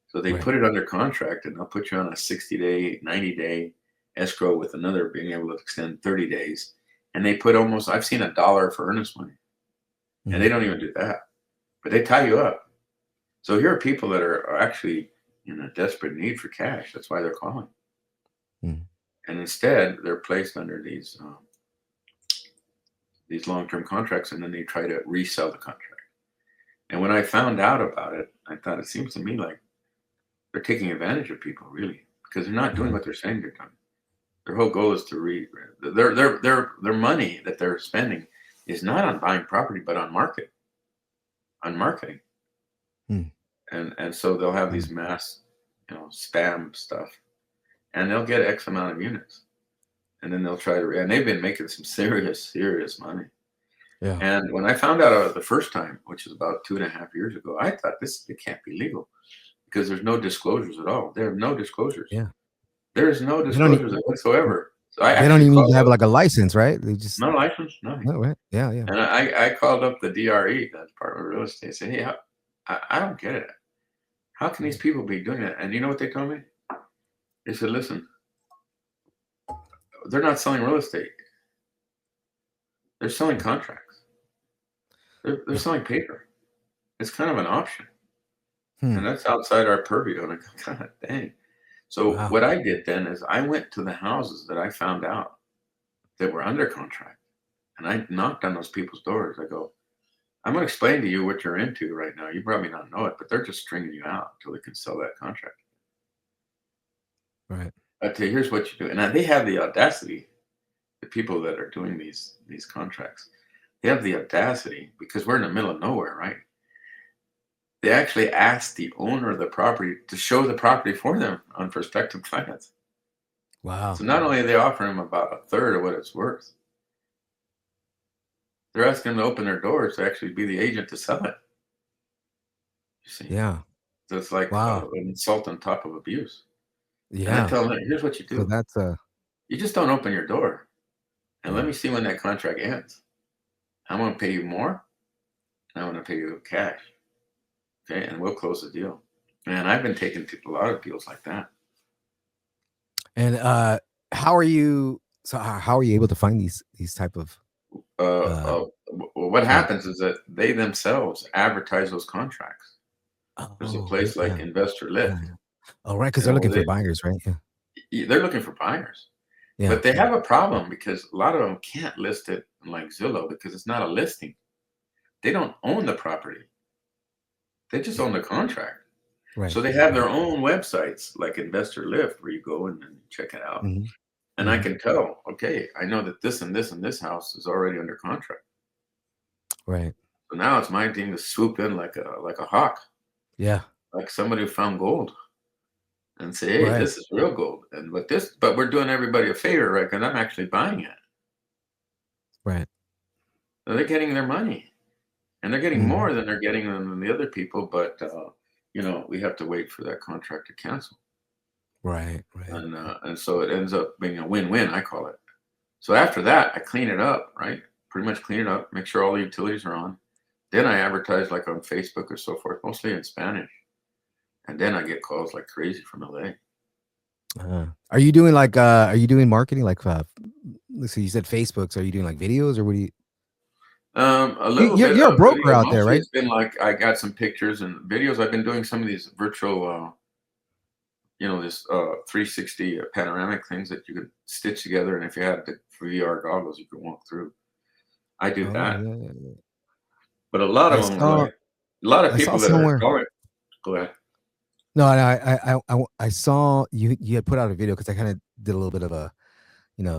So they Right. put it under contract and they'll put you on a 60-day, 90-day escrow with another being able to extend 30 days. And they put almost, I've seen $1 for earnest money. And they Mhm. don't even do that, but they tie you up. So here are people that are actually in a desperate need for cash. That's why they're calling. Mhm. And instead, they're placed under these long-term contracts, and then they try to resell the contract. And when I found out about it, I thought it seems to me like they're taking advantage of people, really, because they're not doing Mhm. what they're saying they're doing. Their whole goal is to their money that they're spending is not on buying property, but on marketing. Mhm. And so they'll have these Mhm. mass, spam stuff, and they'll get X amount of units, and then they'll try to, and they've been making some serious money. Yeah. And when I found out about it the first time, which was about 2.5 years ago, I thought it can't be legal because there's no disclosures at all. There are no disclosures. Yeah. There's no They don't disclosures whatsoever. So I they don't actually even need called to have up, like a license, right? They just no license, nothing. no, right? Yeah, yeah. And I called up the DRE, the Department of Real Estate, said, hey, I don't get it. How can these people be doing that? And you know what they told me? They said, listen, they're not selling real estate. They're selling contracts. They're Yeah. selling paper. It's kind of an option. Hmm. And that's outside our purview. And I go, God dang. So Wow. what I did then is I went to the houses that I found out that were under contract. And I knocked on those people's doors. I go, I'm going to explain to you what you're into right now. You probably not know it, but they're just stringing you out until they can sell that contract. Right. I tell you, here's what you do. And they have the audacity, the people that are doing these contracts, they have the audacity because we're in the middle of nowhere, right? They actually ask the owner of the property to show the property for them on prospective clients. Wow. So not only are they offering them about a third of what it's worth, they're asking them to open their doors to actually be the agent to sell it. You see, Yeah. so it's like Wow. an insult on top of abuse. And I Yeah. tell them, here's what you So do: that's you just don't open your door, and let yeah. me see when that contract ends. I'm going to pay you more, and I'm going to pay you cash. Okay, and we'll close the deal. And I've been taking a lot of deals like that. And how are you how are you able to find these type of Uh, uh uh, what clients? happens is that they themselves advertise those contracts. There's a Oh, place like yeah. Investor Yeah. Lift. Yeah. Oh, right, because they're looking for They buyers, right? Yeah. they're looking for buyers, Yeah. but they have a problem because a lot of them can't list it like Zillow because it's not a listing. They don't own the property; they just Yeah. own the contract. Right. So they have Right. their own websites like Investor Lift where you go and then check it out. Hmm. And I Hmm. can tell, okay, I know that this and this and this house is already under contract. Right. So now it's my thing to swoop in like a hawk, Yeah. like somebody who found gold and say, hey, Right. this is real gold. And but we're doing everybody a favor, right? Because I'm actually buying it. Right. So they're getting their money. And they're getting Hmm. more than they're getting than the other people, but we have to wait for that contract to cancel. Right. Right. And so it ends up being a win-win, I call it. So after that, I clean it up, right? Pretty much clean it up, make sure all the utilities are on. Then I advertise like on Facebook or so forth, mostly in Spanish. And then I get calls like crazy from LA. Are you doing like are you doing marketing like let's see, you said Facebook, so are you doing like videos or what do you A little bit you're a of broker video. out there, Mostly right? it's been like I got some pictures and videos. I've been doing some of these virtual, this 360 panoramic things that you could stitch together. And if you had the VR goggles, you could walk through. I do Oh that. yeah, yeah, yeah. But a lot of I them are saw like, a lot of I saw people that are somewhere. calling. Go ahead. No, I saw you had put out a video because I kind of did a little bit of a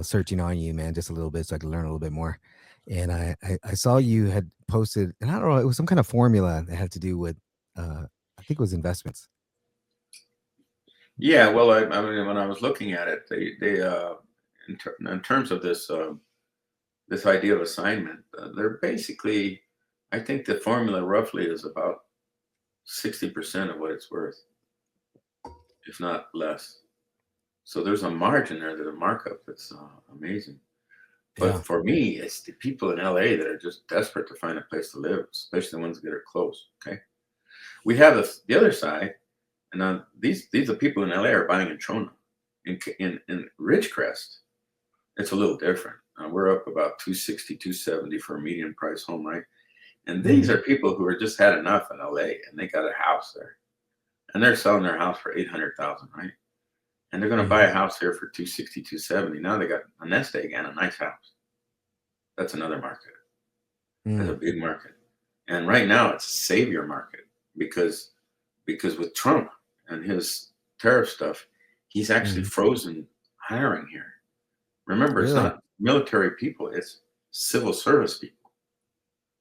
searching on you, man, just a little bit so I could learn a little bit more. And I saw you had posted, and I don't know, it was some kind of formula that had to do with I think it was investments. Yeah, well, I mean, when I was looking at it, they in terms of this idea of assignment, they're basically, I think the formula roughly is about 60% of what it's worth, if not less. So there's a margin there, there's a markup that's amazing. But Yeah. for me, it's the people in LA that are just desperate to find a place to live, especially the ones that are close. Okay, we have the other side, and these are people in LA are buying in Trona, in Ridgecrest. It's a little different. We're up about 260, 270 for a medium price home, right? And these are people who are just had enough in LA, and they got a house there, and they're selling their house for 800,000, right? And they're going to buy a house here for 260, 270. Now they got a nest egg and a nice house. That's another market. That's a big market. And right now it's a savior market because with Trump and his tariff stuff, he's actually frozen hiring here. Remember, it's Really? not military people, it's civil service people,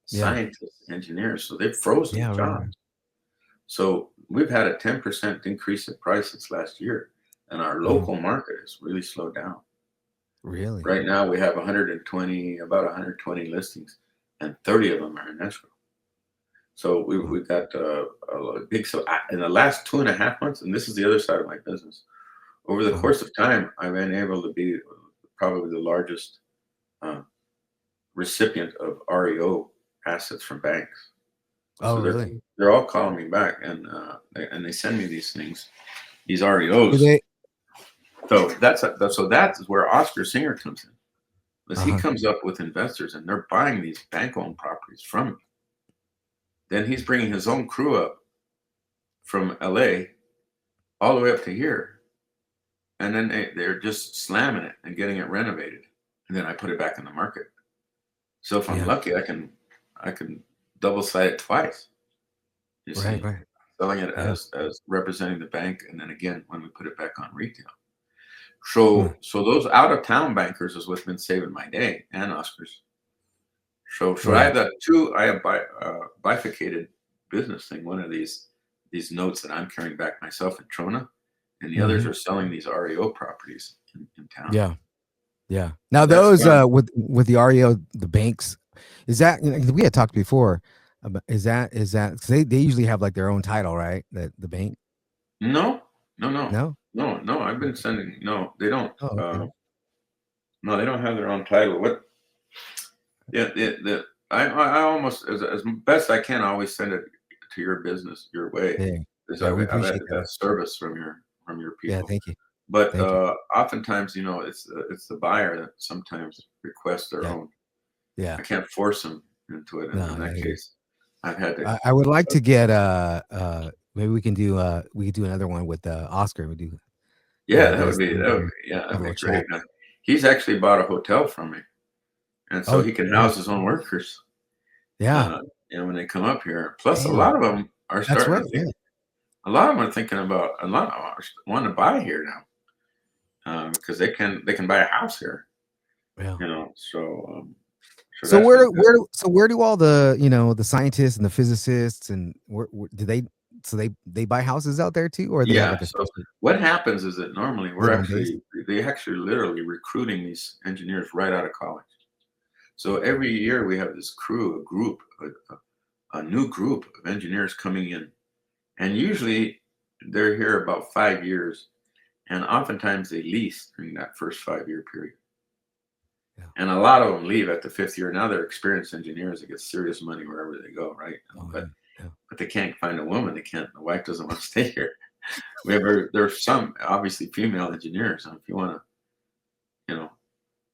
Yeah. scientists, engineers. So they've frozen Yeah, right. jobs. So we've had a 10% increase in prices last year, and our local market has really slowed down. Really? Right now we have about 120 listings, and 30 of them are in escrow. So we've got a big, so in the last 2.5 months, and this is the other side of my business, over the course of time, I've been able to be probably the largest recipient of REO assets from banks. Oh, So really? they're all calling me back, and they send me these things, these REOs. Do they? So that's where Oscar Singer comes in. Because he comes up with investors, and they're buying these bank-owned properties from him. Then he's bringing his own crew up from LA all the way up to here, and then they're just slamming it and getting it renovated, and then I put it back in the market. So if I'm lucky, I can double side it twice. You see, Right. selling it as representing the bank, and then again when we put it back on retail. So those out of town bankers is what's been saving my day, and Oscar's. So I have bifurcated business thing. One of these notes that I'm carrying back myself in Trona, and the others are selling these REO properties in town. Yeah. Now That's those with the REO, the banks, is that, we had talked before about, is that 'cause they usually have like their own title, right? The bank. No. No. I've been sending. No, they don't. Oh, okay. No, they don't have their own title. What? Yeah, I almost as best I can always send it to your business your way. Yeah. Because Yeah, we I've had appreciate that that. service from your Yeah, people. thank you. But Thank you. oftentimes, it's the buyer that sometimes requests their own. Yeah. I can't force them into it. And No, in I that hear you. case, I've had to. I would like to get maybe we could do another one with Oscar. We do Yeah, get us that would be have a little great. chat. Now, he's actually bought a hotel from me, and so Oh, he can yeah. house his own workers. Yeah. When they come up here. Plus, a Damn. lot of them are That's starting right. to think. A lot of them are thinking about. A lot of them are wanting to buy here now, because they can buy a house here. Yeah. So So that's where do all the the scientists and the physicists and where do they buy houses out there too, or they have yeah. like a So special what happens is that normally living base? they actually literally recruiting these engineers right out of college. So every year we have this crew, a group, a new group of engineers coming in, and usually they're here about 5 years, and oftentimes they lease during that first 5 year period. Yeah. And a lot of them leave at the 5th year. Now they're experienced engineers that get serious money wherever they go, right? Oh, But yeah. they can't find a woman. The wife doesn't want to stay here. There's some obviously female engineers. So if you want to,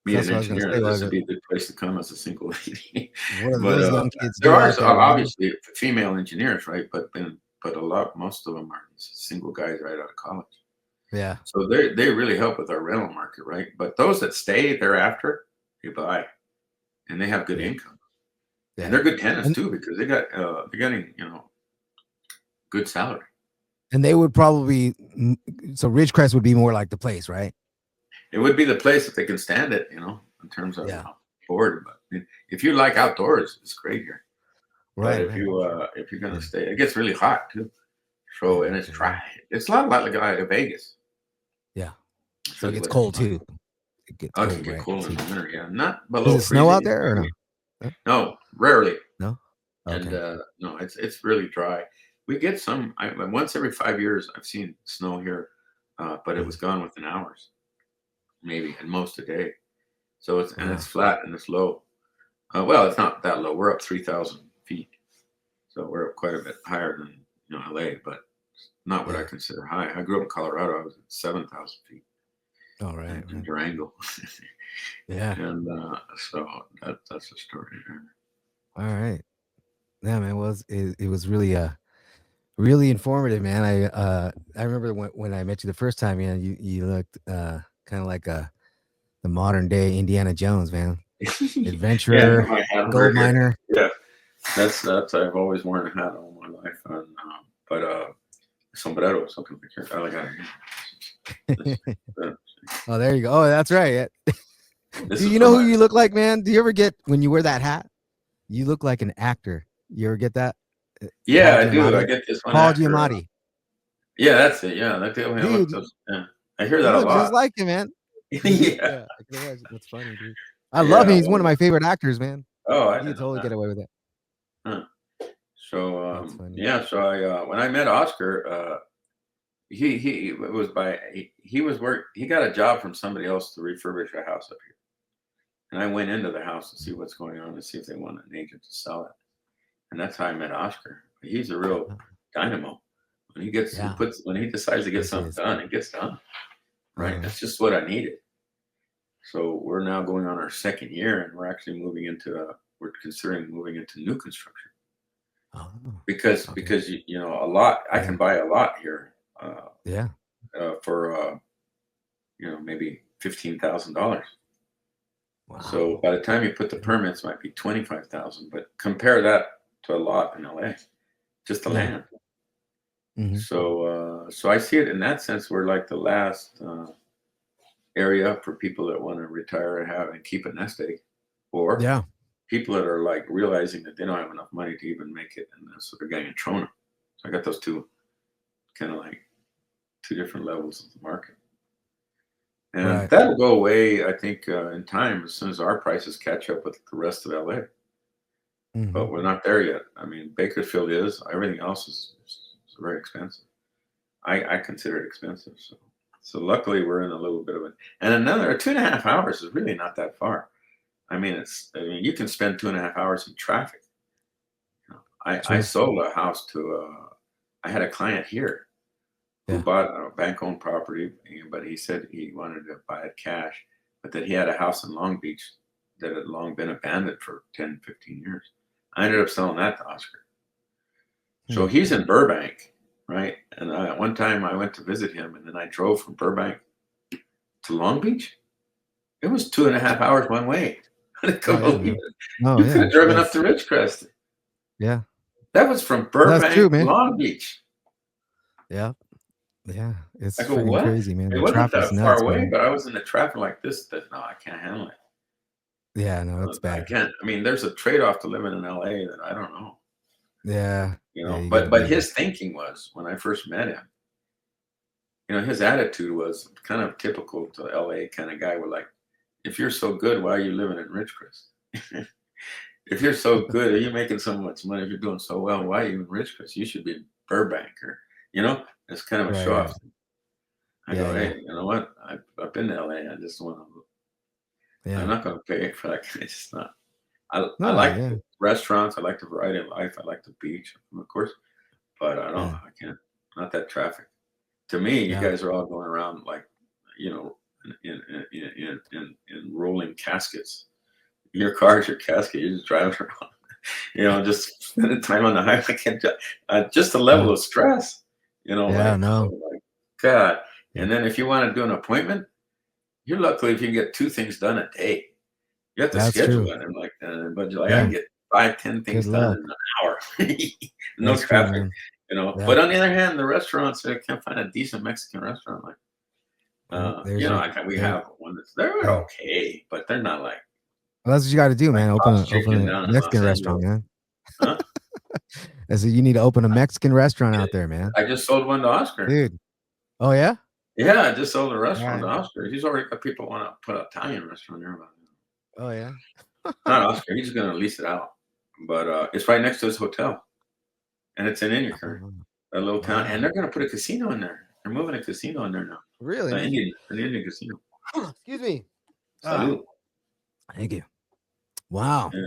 meet That's an what I was gonna engineer, say. this would be a good place to come as a single lady. What do But those young kids there do are out there, man? obviously female engineers, right? But most of them are single guys right out of college. Yeah. So they really help with our rental market, right? But those that stay thereafter, they buy, and they have good income, Yeah. and they're good tenants And too because they're getting good salary. and they would probably so Ridgecrest would be more like the place, right? It would be the place if they can stand it, in terms of board. But if you like outdoors, it's great here. But Right. if you're gonna stay, it gets really hot too. So and it's dry. It's a lot like Vegas. Yeah. It's So it really gets what cold it's like. too. It gets Oh, it cold, can get right? cold in the winter. Yeah, not Does below it snow freezing. out there or no? No, rarely. No? And Okay. no, it's really dry. We get some. Once every 5 years, I've seen snow here, but it was Mm. gone within hours, maybe, and most a day. So it's Wow. flat and it's low. Well, it's not that low. We're up 3,000 feet, so we're up quite a bit higher than LA, but not what I Yeah. consider high. I grew up in Colorado. I was at 7,000 feet All right. in Right. Durango, Yeah. and so that's the story there. All right. Yeah, man. It was really really informative, man. I remember when I met you the first time, man. You looked kind of like the modern day Indiana Jones, man. Yeah, Adventurer, my gold hamburger. miner. Yeah, that's I've always worn a hat all my life, and but sombrero, something like that. I got this. Uh, Oh, there you go. Oh, that's right. Yeah. this Do is you for know who my. you look like, man? Do you ever get when you wear that hat? You look like an actor. You ever get that? Yeah, Paul I do. I Giamatti. get this one Paul actor. Giamatti. Yeah, that's it. Yeah, that definitely I look. Dude, Yeah, I hear you that a look just lot. like him, man. Yeah, Yeah, I can imagine. That's funny, dude. I love him. yeah. He's one of my favorite actors, man. Oh, I He could didn't know totally that. get away with it. Huh. So That's funny. yeah, so I when I met Oscar, he it was by he was work he got a job from somebody else to refurbish a house up here, and I went into the house to see what's going on and see if they want an agent to sell it, and that's how I met Oscar. He's a real Uh, dynamo. Yeah, When he decides to get yes, he something is. done, it gets done. Right, Uh-huh. that's just what I needed. So we're now going on our second year, and we're actually moving into we're considering moving into new construction Oh, okay. because a lot I Yeah, can buy a lot here yeah. for maybe $15,000. So Wow. by the time you put the permits, it might be 25,000. But compare that to a lot in LA, just the Yeah. land. Hmm. So I see it in that sense. We're like the last area for people that want to retire and have and keep a nest egg, or Yeah. people that are like realizing that they don't have enough money to even make it, and so they're getting a Trona. So I got those two kind of like two different levels of the market. And Right. that'll go away, I think, in time as soon as our prices catch up with the rest of LA. Hmm. But we're not there yet. I mean, Bakersfield is. Everything else is very expensive. I consider it expensive. So luckily we're in a little bit of it. And another 2.5 hours is really not that far. I mean, you can spend 2.5 hours in traffic. I True. sold a house to I had a client here who Yeah. bought a bank-owned property, but he said he wanted to buy it cash, but that he had a house in Long Beach that had long been abandoned for 10, 15 years. I ended up selling that to Oscar. So Hmm. he's in Burbank, right? And one time I went to visit him, and then I drove from Burbank to Long Beach. It was 2.5 hours one way. I Oh couldn't yeah, believe man. it. Oh You could yeah. have driven up That's to Ridgecrest. yeah. That was from That's true, Burbank to man. Long Beach. Yeah. Yeah. I It's go, freaking what? crazy, man. It The wasn't traffic's that far nuts, away, man. but I was in the traffic like this that no, I can't handle it. Yeah. No, it's I bad. can't. I mean, there's a trade-off to living in LA that I don't know, Yeah. Yeah. You got to But be. his thinking was when I first met him, his attitude was kind of typical to LA kind of guy. With like, if you're so good, why are you living in Ridgecrest? If you're so good, are you making so much money? If you're doing so well, why are you in Ridgecrest? You should be in Burbank, or it's kind of a Right. show Right. off. I Yeah. go, Yeah. hey, you know what? I've been to LA. I just want to. I'm Yeah. not going to pay for that. It's just not. I No. like Yeah. the restaurants. I like the variety of life. I like the beach, of course, but I don't. Yeah. I can't. Not that traffic. To me, you Yeah. guys are all going around like, you know, in rolling caskets. Your car is your casket. You're just driving around. Just spending time on the highway. I can't. Just the level Yeah. of stress. Yeah. Like, No. oh my God. Yeah. And then if you want to do an appointment, you're lucky if you can get two things done a day. You have to That's schedule true. it, and but you're like, I can Yeah. get 5, 10 Good things done in luck. an hour. No That's true, traffic, man. Yeah. But on the other hand, the restaurants, I can't find a decent Mexican restaurant. Like, Well, there's your. we There, have one they're yeah. okay, but they're not Well, that's what you got to do, like man. Pop's Open Chicken a down in Mexican Los restaurant, Angeles, man. huh? I said you need to open a Mexican restaurant out there, man. I just sold one to Oscar. Dude. Oh yeah. Yeah, I just sold a All restaurant right. to Oscar. He's already got people want to put an Italian restaurant there, but Oh yeah. not Oscar. He's going to lease it out, but it's right next to his hotel. and it's in Inyakern, Oh, a little town, and wow. they're going to put a casino in there. They're moving a casino in there now. Really, man? An Indian casino. Excuse me. Salute. Thank you. Wow. Yeah.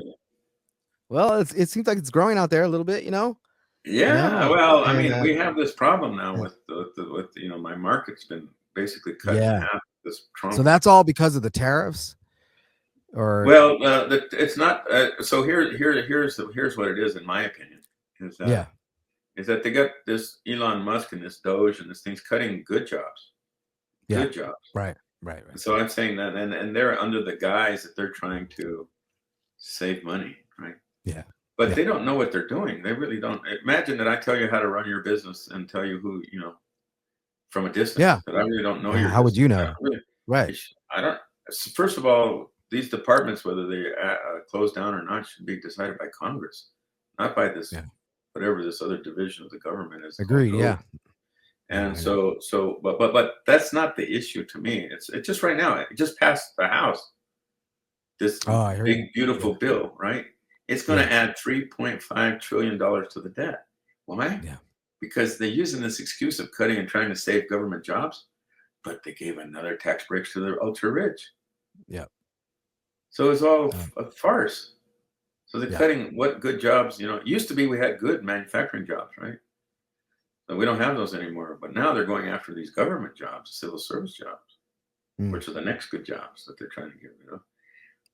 Well, it seems like it's growing out there a little bit, Yeah, well, I and mean, we have this problem now yeah. with my market's been basically cut in Yeah. half. This So Trump. that's all because of the tariffs, or Well, it's not. So here's what it is, in my opinion, is yeah, that they got this Elon Musk and this Doge and this thing's cutting yeah, good jobs. right, right, right. And so I'm saying that, and they're under the guise that they're trying to save money, right? Yeah, But yeah, they don't know what they're doing. They really don't. Imagine that I tell you how to run your business and tell you who, from a yeah. distance, but I really don't know your How would business. you I know? don't really, Right. I don't. First of all, these departments, whether they close down or not, should be decided by Congress, not by this Yeah. whatever this other division of the government is called. Agreed. Yeah. Yeah. And I know. but that's not the issue to me. It's just right now. It just passed the House. This Oh, I heard. big beautiful Yeah. bill, right? It's going Yeah. to add $3.5 trillion to the debt. Why? Yeah. Because they're using this excuse of cutting and trying to save government jobs, but they gave another tax break to the ultra rich. Yeah. So it's all Uh, a farce. So they're yeah. cutting what good jobs, it used to be we had good manufacturing jobs, right? But we don't have those anymore. But now they're going after these government jobs, civil service jobs, Mm. which are the next good jobs that they're trying to get rid of.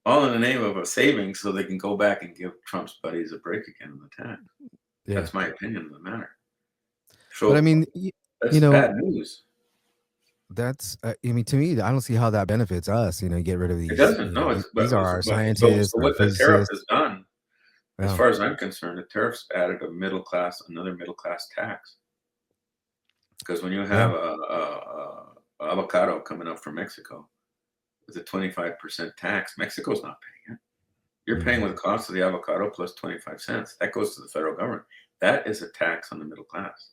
All in the name of a savings so they can go back and give Trump's buddies a break again on the tax. Yeah. That's my opinion of the matter. But I So mean, that's bad news. that's I mean, to me, I don't see how that benefits us. Get rid of It these. doesn't. No, These are our so scientists, our what the tariff has physicists. done, as Yeah. far as I'm concerned, the tariff's added another middle class tax. Because when you have Yeah. a avocado coming up from Mexico with a 25% tax, Mexico's not paying it. You're paying Mhm. with the cost of the avocado plus 25 cents. That goes to the federal government. That is a tax on the middle class.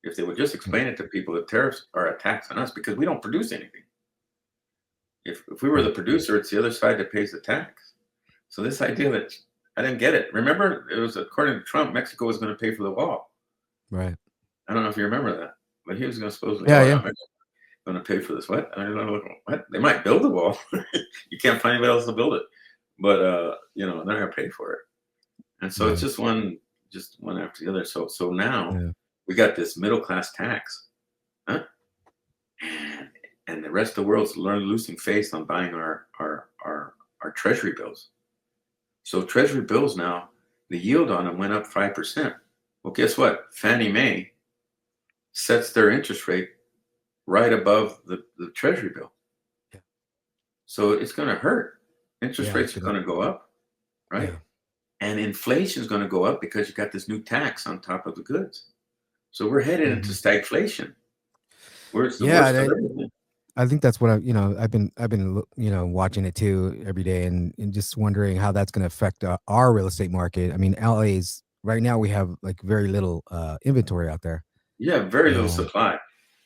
If they would just explain it to people, that tariffs are a tax on us because we don't produce anything. If we were the producer, it's the other side that pays the tax. So this idea that I didn't get it. Remember, it was according to Trump, Mexico was going to pay for the wall. Right. I don't know if you remember that, but he was going to supposedly, Yeah. oh, Yeah. yeah, Mexico's going to pay for this. What? I don't know. What? They might build the wall. You can't find anybody else to build it, but they're going to pay for it. And so it's just one after the other. So now we got this middle class tax, huh? And the rest of the world's losing faith on buying our treasury bills. So treasury bills now, the yield on them went up 5%. Well, guess what? Fannie Mae sets their interest rate right above the treasury bill. Yeah. So it's going to hurt. Interest Yeah, rates are going to go up, right? Yeah. And inflation is going to go up because you got this new tax on top of the goods. So we're headed into stagflation. Where it's the worst of everything. I think that's what I've been watching it too every day and just wondering how that's going to affect our real estate market. I mean, LA's right now we have like very little inventory out there. Yeah, very little supply.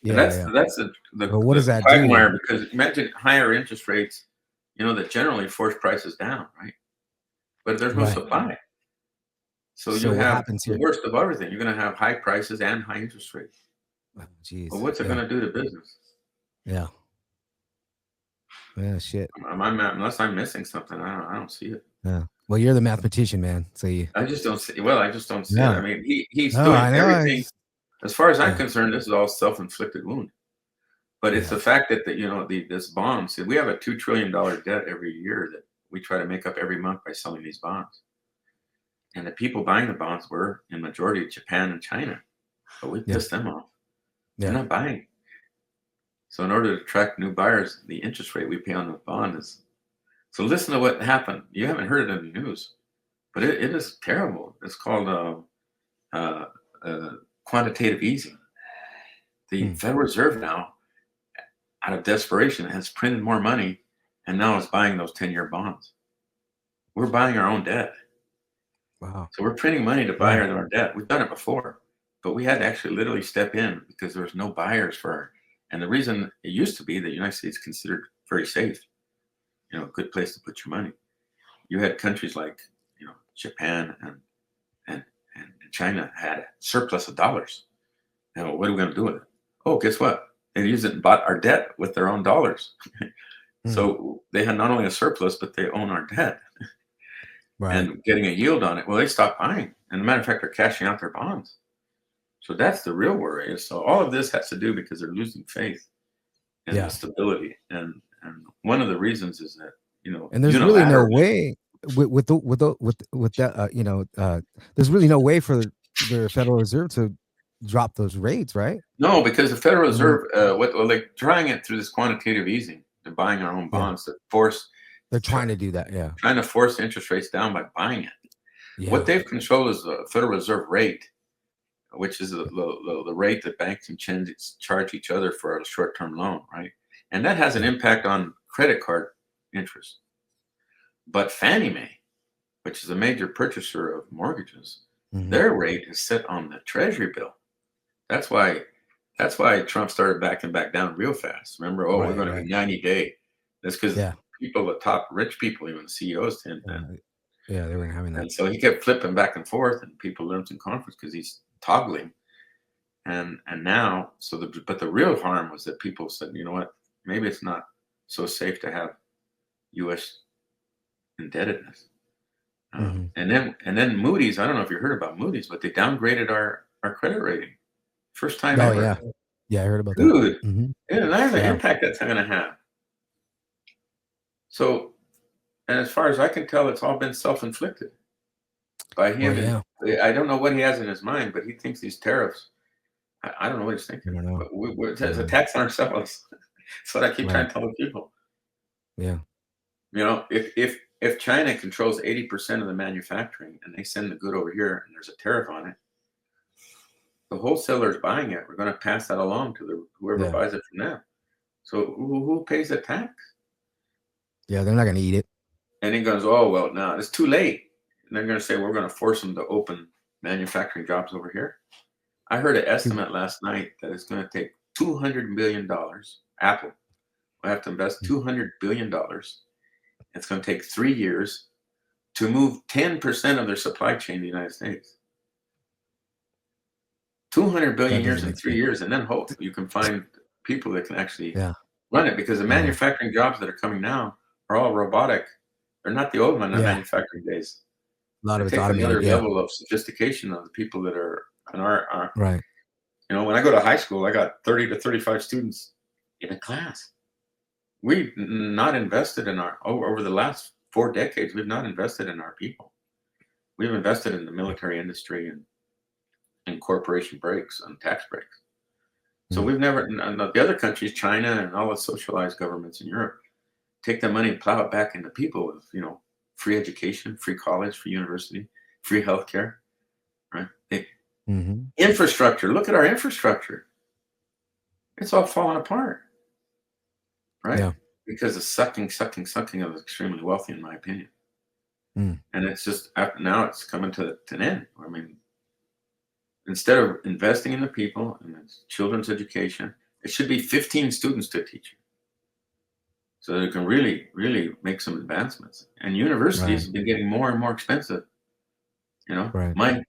And Yeah, that's the But what does that quagmire, do? because imagine higher interest rates, that generally force prices down, right? But there's no Right. supply. So you So what have happens the here? worst of everything. You're going to have high prices and high interest rates. Oh, geez. Well, what's it going to do to business? Yeah. Yeah, shit. Unless I'm missing something, I don't see it. Yeah. Well, you're the mathematician, man. So you. I just don't see. Well, I just don't see it. Yeah. I mean, he's No, doing I know. everything. As far as I'm Yeah. concerned, this is all self-inflicted wound. But it's the fact that this bonds. We have a $2 trillion debt every year that we try to make up every month by selling these bonds. And the people buying the bonds were in majority Japan and China, but we pissed them off. They're not buying. So in order to attract new buyers, the interest rate we pay on the bond is. So listen to what happened. You haven't heard it in the news, but it is terrible. It's called quantitative easing. The Federal Reserve now, out of desperation, has printed more money and now is buying those 10-year bonds. We're buying our own debt. Wow. So we're printing money to buy our debt. We've done it before, but we had to actually literally step in because there was no buyers for our. And the reason it used to be that the United States considered very safe, a good place to put your money. You had countries like, Japan and China had a surplus of dollars. Now, what are we going to do with it? Oh, guess what? They used it and bought our debt with their own dollars. So they had not only a surplus, but they own our debt and getting a yield on it. Well, they stopped buying. And as a matter of fact, they're cashing out their bonds. So that's the real worry. So all of this has to do because they're losing faith in the stability. And one of the reasons is that, and there's really no way with that, there's really no way for the Federal Reserve to drop those rates, right? No, because the Federal Reserve, they're trying it through this quantitative easing. They're buying our own bonds to force. They're trying to do that, trying to force interest rates down by buying it. What they've controlled is the Federal Reserve rate, which is the rate that banks and charge each other for a short-term loan, right? And that has an impact on credit card interest. But Fannie Mae, which is a major purchaser of mortgages, their rate is set on the Treasury bill. That's why Trump started backing back down real fast. Remember, we're going to be 90-day. That's because people, the top rich people, even CEOs, tend to. Yeah, they weren't having that. And so he kept flipping back and forth, and people learned in conference because he's toggling. And now, but the real harm was that people said, you know what, maybe it's not so safe to have U.S. indebtedness. And then Moody's, I don't know if you heard about Moody's, but they downgraded our credit rating. First time ever. Yeah, I heard about that. Dude, and that's the impact that's going to have. So, and as far as I can tell, it's all been self-inflicted by him. I don't know what he has in his mind, but he thinks these tariffs, I don't know what he's thinking. But we're it's a tax on ourselves. That's what I keep trying to tell the people. Yeah. If China controls 80% of the manufacturing and they send the good over here and there's a tariff on it, the wholesalers buying it, we're going to pass that along to whoever buys it from them. So who pays the tax? Yeah, they're not going to eat it. And he goes, oh, well, no, it's too late. And they're going to say, we're going to force them to open manufacturing jobs over here. I heard an estimate last night that it's going to take $200 billion. Apple will have to invest $200 billion. It's going to take 3 years to move 10% of their supply chain in the United States. 200 billion years in 3 years, and then hope you can find people that can actually run it, because the manufacturing jobs that are coming now are all robotic. They're not the old manufacturing days. A lot of it's automated. automated. Another level of sophistication of the people that are in our right. When I go to high school, I got 30 to 35 students in a class. We've not invested in over the last 4 decades. We've not invested in our people. We've invested in the military industry and corporation breaks and tax breaks. So we've never, and the other countries, China and all the socialized governments in Europe, take the money and plow it back into people with, free education, free college, free university, free healthcare, right? Infrastructure. Look at our infrastructure. It's all falling apart, right? Yeah. Because of sucking of the extremely wealthy, in my opinion. And it's just, now it's coming to an end. I mean, instead of investing in the people and children's education, it should be 15 students to a teacher, so that it can really, really make some advancements. And universities have been getting more and more expensive. My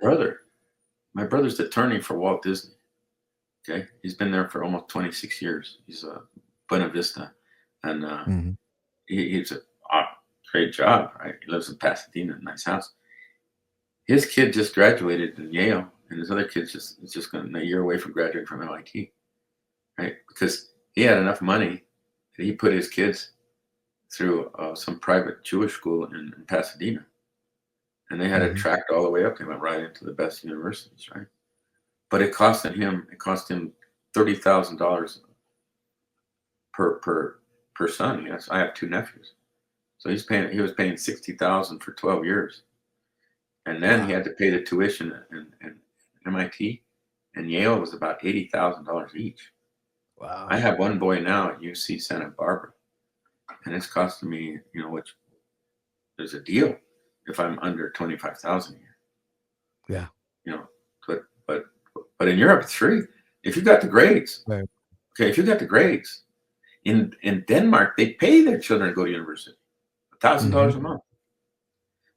brother's the attorney for Walt Disney. Okay, he's been there for almost 26 years. He's a Buena Vista, and he's a great job. Right, he lives in Pasadena, nice house. His kid just graduated in Yale, and his other kid's just going a year away from graduating from MIT, right? Because he had enough money that he put his kids through some private Jewish school in Pasadena, and they had it tracked all the way up. They went right into the best universities, right? But it cost him $30,000 per son. Yes, I have 2 nephews, so he was paying $60,000 for 12 years. And then he had to pay the tuition in MIT, and Yale was about $80,000 each. Wow! I have one boy now at UC Santa Barbara, and it's costing me, which there's a deal if I'm under $25,000 a year. Yeah. But in Europe it's free if you got the grades. Right. Okay, if you got the grades. In Denmark, they pay their children to go to university, $1,000 a month,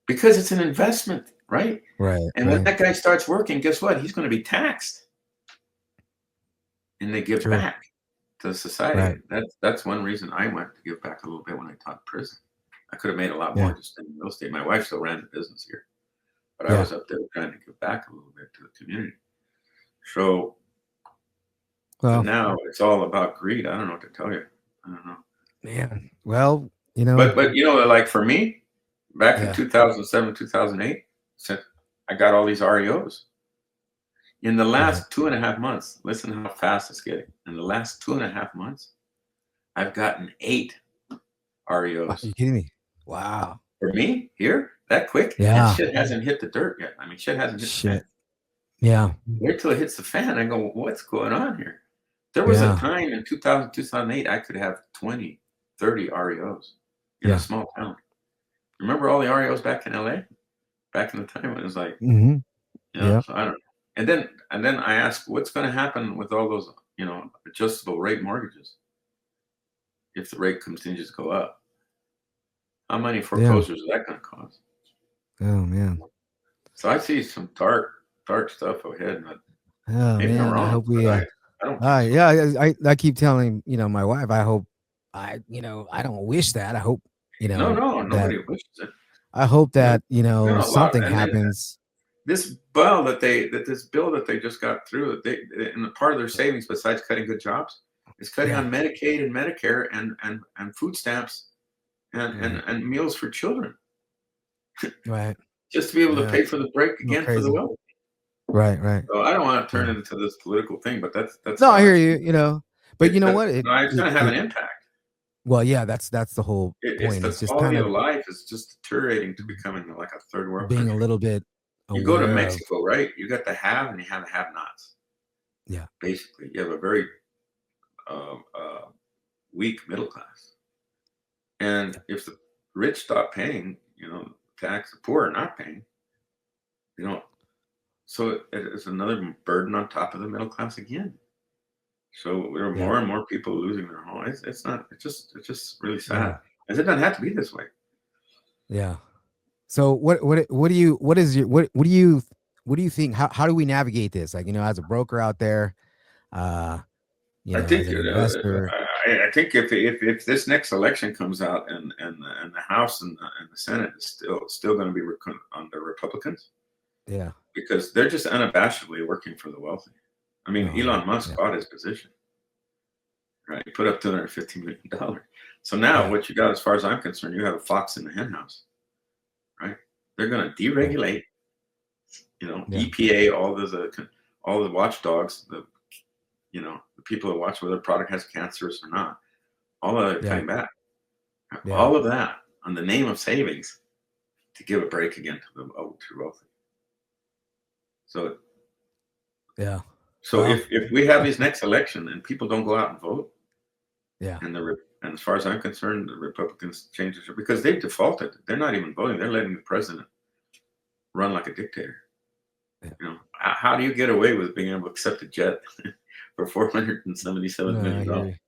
because it's an investment right? Right. And when that guy starts working, guess what? He's going to be taxed, and they give True. back to society. That's one reason I went to give back a little bit when I taught prison. I could have made a lot more just in real estate. My wife still ran the business here, but I was up there trying to give back a little bit to the community. So but now it's all about greed. I don't know what to tell you. I don't know. Man. Well, But like for me, back in 2007, 2008, I got all these REOs. In the last 2.5 months, listen how fast it's getting. In the last 2.5 months, I've gotten 8 REOs. Are you kidding me? Wow. For me, here, that quick? Yeah. And shit hasn't hit the dirt yet. I mean, shit hasn't hit the fan. Yeah. Wait till it hits the fan. I go, what's going on here? There was a time in 2000, 2008, I could have 20, 30 REOs in a small town. Remember all the REOs back in LA? Back in the time when it was like, so I don't know. And then I asked, what's going to happen with all those, adjustable rate mortgages if the rate continues to go up? How many foreclosures is that going to cause? Oh man. So I see some dark stuff ahead. Maybe I'm wrong. I hope we. I don't. So. Yeah, I keep telling my wife. I hope I don't wish that. I hope No, nobody wishes it. I hope that something happens. This bill that they just got through, and part of their savings, besides cutting good jobs, is cutting on Medicaid and Medicare and food stamps and meals for children. Right. Just to be able to pay for the break again for the wealthy. Right. So I don't want to turn it into this political thing, but that's. No, I hear you. But you know what? It's going to have an impact. Well, yeah, that's the whole point. It's just quality of life is just deteriorating to becoming like a third world being country. A little bit. You go to Mexico, right? You got the have and you have the have-nots. Yeah. Basically, you have a very weak middle class, and if the rich stop paying, tax, the poor are not paying. So it is another burden on top of the middle class again. So there are more and more people losing their home. It's just really sad. And it doesn't have to be this way. Yeah. So what do you think? How do we navigate this? Like, as a broker out there, I think as an investor. I think if this next election comes out and the House and the Senate is still going to be under Republicans. Yeah. Because they're just unabashedly working for the wealthy. I mean, Elon Musk bought his position. Right. He put up $250 million. So now what you got, as far as I'm concerned, you have a fox in the hen house. Right. They're going to deregulate, EPA, all the watchdogs, the people that watch whether a product has cancerous or not, all of that cutting back. All of that on the name of savings to give a break again to the ultra wealthy. So if we have this next election and people don't go out and vote, and as far as I'm concerned, the Republicans change it because they've defaulted. They're not even voting. They're letting the president run like a dictator. How do you get away with being able to accept a jet for $477 million?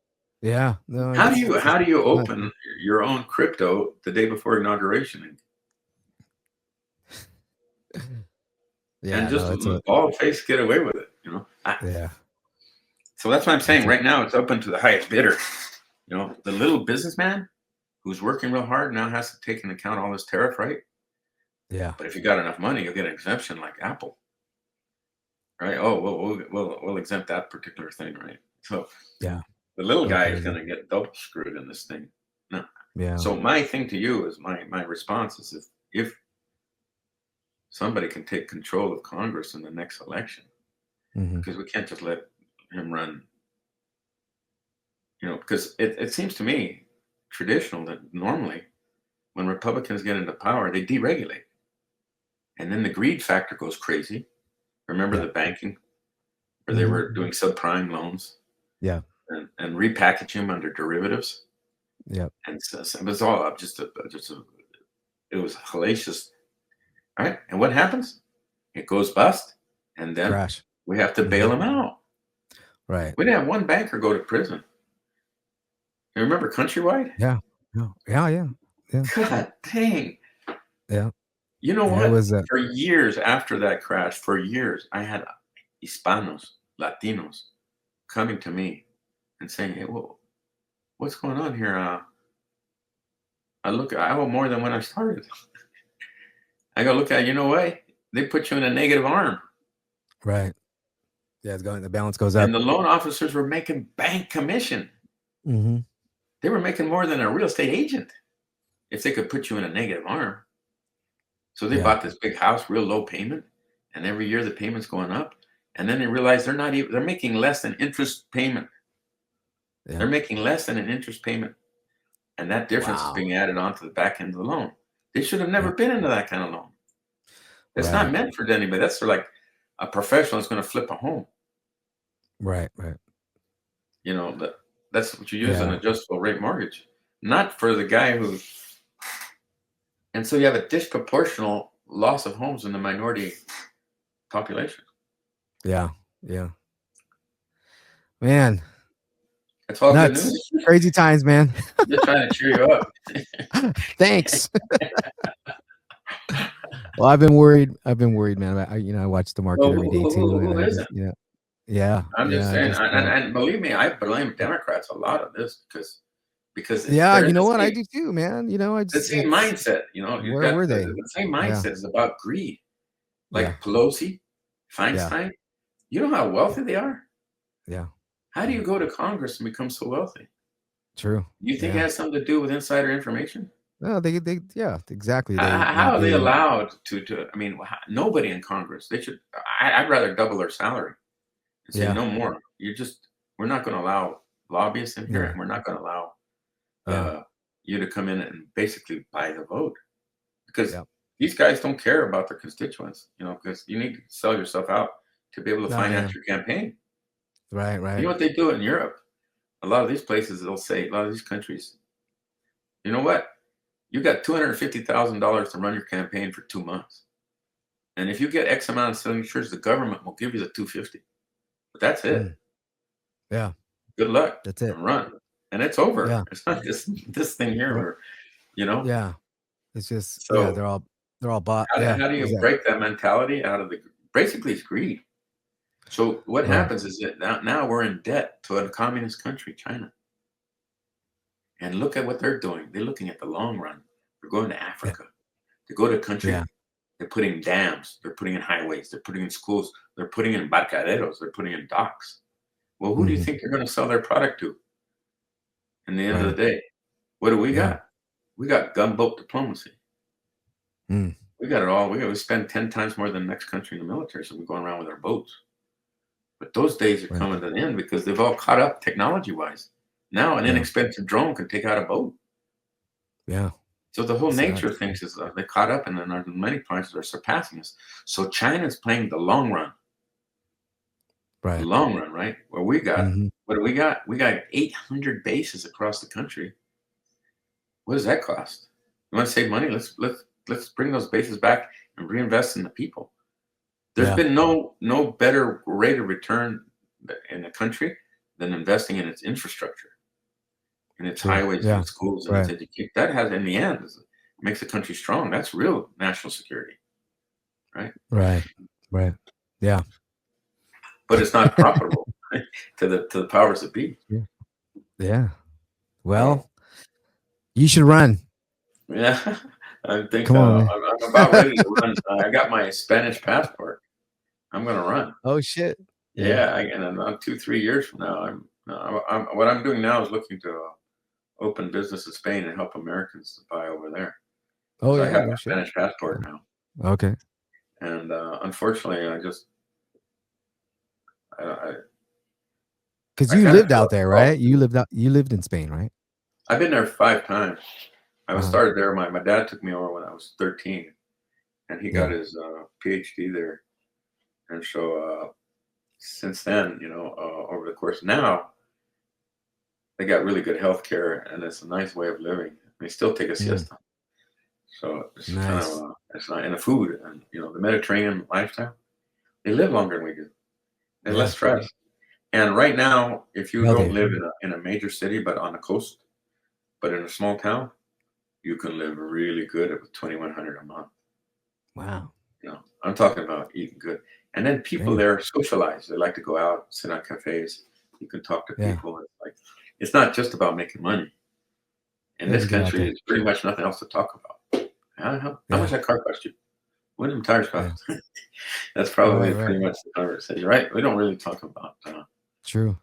Yeah. No. How do you open your own crypto the day before inauguration? And just bald face get away with it, So that's what I'm saying. Right now, it's open to the highest bidder. The little businessman who's working real hard now has to take into account all this tariff, right? Yeah. But if you got enough money, you'll get an exemption like Apple, right? Oh, we'll exempt that particular thing, right? So the little guy is going to get double screwed in this thing. No. Yeah. So my thing to you is my response is if somebody can take control of Congress in the next election, because we can't just let him run. Because it seems to me traditional that normally when Republicans get into power, they deregulate. And then the greed factor goes crazy. Remember the banking where they were doing subprime loans? Yeah. And repackage them under derivatives. Yeah. And so it was all up it was hellacious. All right. And what happens? It goes bust. And then crash. We have to bail them out. Right. We didn't have one banker go to prison. You remember Countrywide? Yeah. Yeah. God dang. Yeah. You know Yeah, it what? was For years after that crash, for years, I had Hispanos, Latinos coming to me and saying, "Hey, well, what's going on here? I owe more than when I started." I go, look at, you know what? They put you in a negative arm. right. Yeah, it's going. The balance goes up. And the loan officers were making bank commission. Mm-hmm. They were making more than a real estate agent if they could put you in a negative arm. So they Yeah. bought this big house, real low payment, and every year the payment's going up. And then they realize they're making less than interest payment. Yeah. They're making less than an interest payment. And that difference is Wow. being added onto the back end of the loan. They should have never Yeah. been into that kind of loan. It's not Right. meant for anybody. That's for like a professional that's going to flip a home. Right. Right. You know, that's what you use an Yeah. adjustable rate mortgage, not for the guy who. And so you have a disproportional loss of homes in the minority population. Yeah. Yeah. Man, It's all good nuts. news. Crazy times, man. Just trying to cheer you up. Thanks. Well, I've been worried, man. I watch the market Well, every day too, and who I just, isn't? yeah, I'm just yeah, I saying, just, and believe me, I blame Democrats a lot of this because yeah, they're you in know what? I do too, man. I the just, same it's, mindset. You know, you've where got were they? the same Yeah, mindset is about greed. yeah, Like Pelosi, yeah, Feinstein. You know how wealthy they are? yeah, How do yeah. you go to Congress and become so wealthy? True. Do you think it Yeah. has something to do with insider information? No, yeah, exactly. How are they allowed to? I mean, nobody in Congress. They should. I'd rather double their salary and say yeah, no more. We're not going to allow lobbyists in here, yeah, and we're not going to allow yeah, uh, you to come in and basically buy the vote because yeah. these guys don't care about their constituents. Because you need to sell yourself out to be able to Oh, yeah. finance your campaign. Right, You right. know what they do in Europe? A lot of these places, they'll say, a lot of these countries, you know what? You got $250,000 to run your campaign for 2 months. And if you get X amount of signatures, the government will give you the 250. But that's it. Mm, yeah, Good luck that's it. and run. And it's over. Yeah, It's not this thing here right. where, you know. Yeah. It's just, yeah, So they're all bought. how do, Yeah, how do you exactly. break that mentality out of basically it's greed. So what Yeah, happens is that now we're in debt to a communist country, China. And look at what they're doing. They're looking at the long run. They're going to yeah, Africa. They go to a yeah. country. They're putting dams. They're putting in highways. They're putting in schools. They're putting in barcaderos. They're putting in docks. Well, who do you Hmm. think they're going to sell their product to in the end of Right. the day? What do we Yeah. got? We got gunboat diplomacy. Mm, We got it all. We spend 10 times more than the next country in the military, so we're going around with our boats. But those days are right. coming to an end because they've all caught up technology-wise. Now an Yeah. inexpensive drone can take out a boat. Yeah. So the whole It's nature nuts. of things is they're caught up, and then in many points they're surpassing us. So China's playing the long run. The Right. long run, right? Where we got Hmm. what do we got? We got 800 bases across the country. What does that cost? You want to save money? Let's bring those bases back and reinvest in the people. There's Yeah. been no better rate of return in a country than investing in its infrastructure, in its True. highways, in Yeah. its schools, and its Right. education. That has, in the end, makes the country strong. That's real national security, right? Right. Right. Yeah. But it's not profitable to the powers that be. Yeah. Yeah. So Well, you should run. yeah, I think Come on, man. I'm about ready to run. I got my Spanish passport. I'm going to run. Oh shit. Yeah. Yeah, and in 2-3 years from now, what I'm doing now is looking to open business in Spain and help Americans to buy over there Oh because I yeah. have No my shit. Spanish passport now. Okay. And unfortunately, I Because I you kind of lived out feel there, right? You lived in Spain, right? I've been there 5 times. I was Uh-huh. started there. My dad took me over when I was 13, and he got Yeah. his PhD there. And so since then, over the course now, they got really good health care, and it's a nice way of living. They still take a Mm, siesta. So it's kind nice. of it's not in the food and the Mediterranean lifestyle. They live longer than we do. They less Yeah. stress. And right now, if you don't Healthier. live in a major city but on the coast, but in a small town, you can live really good with 2,100 a month. Wow. I'm talking about eating good. And then people Damn. there socialize. They like to go out, sit on cafes. You can talk to Yeah. people. It's like it's not just about making money. In You have this to get out country, there. there's pretty much nothing else to talk about. How much Yeah. that car cost you? What did them tires Yeah. cost? That's Right. probably Right. pretty much the conversation, right? We don't really talk about, True.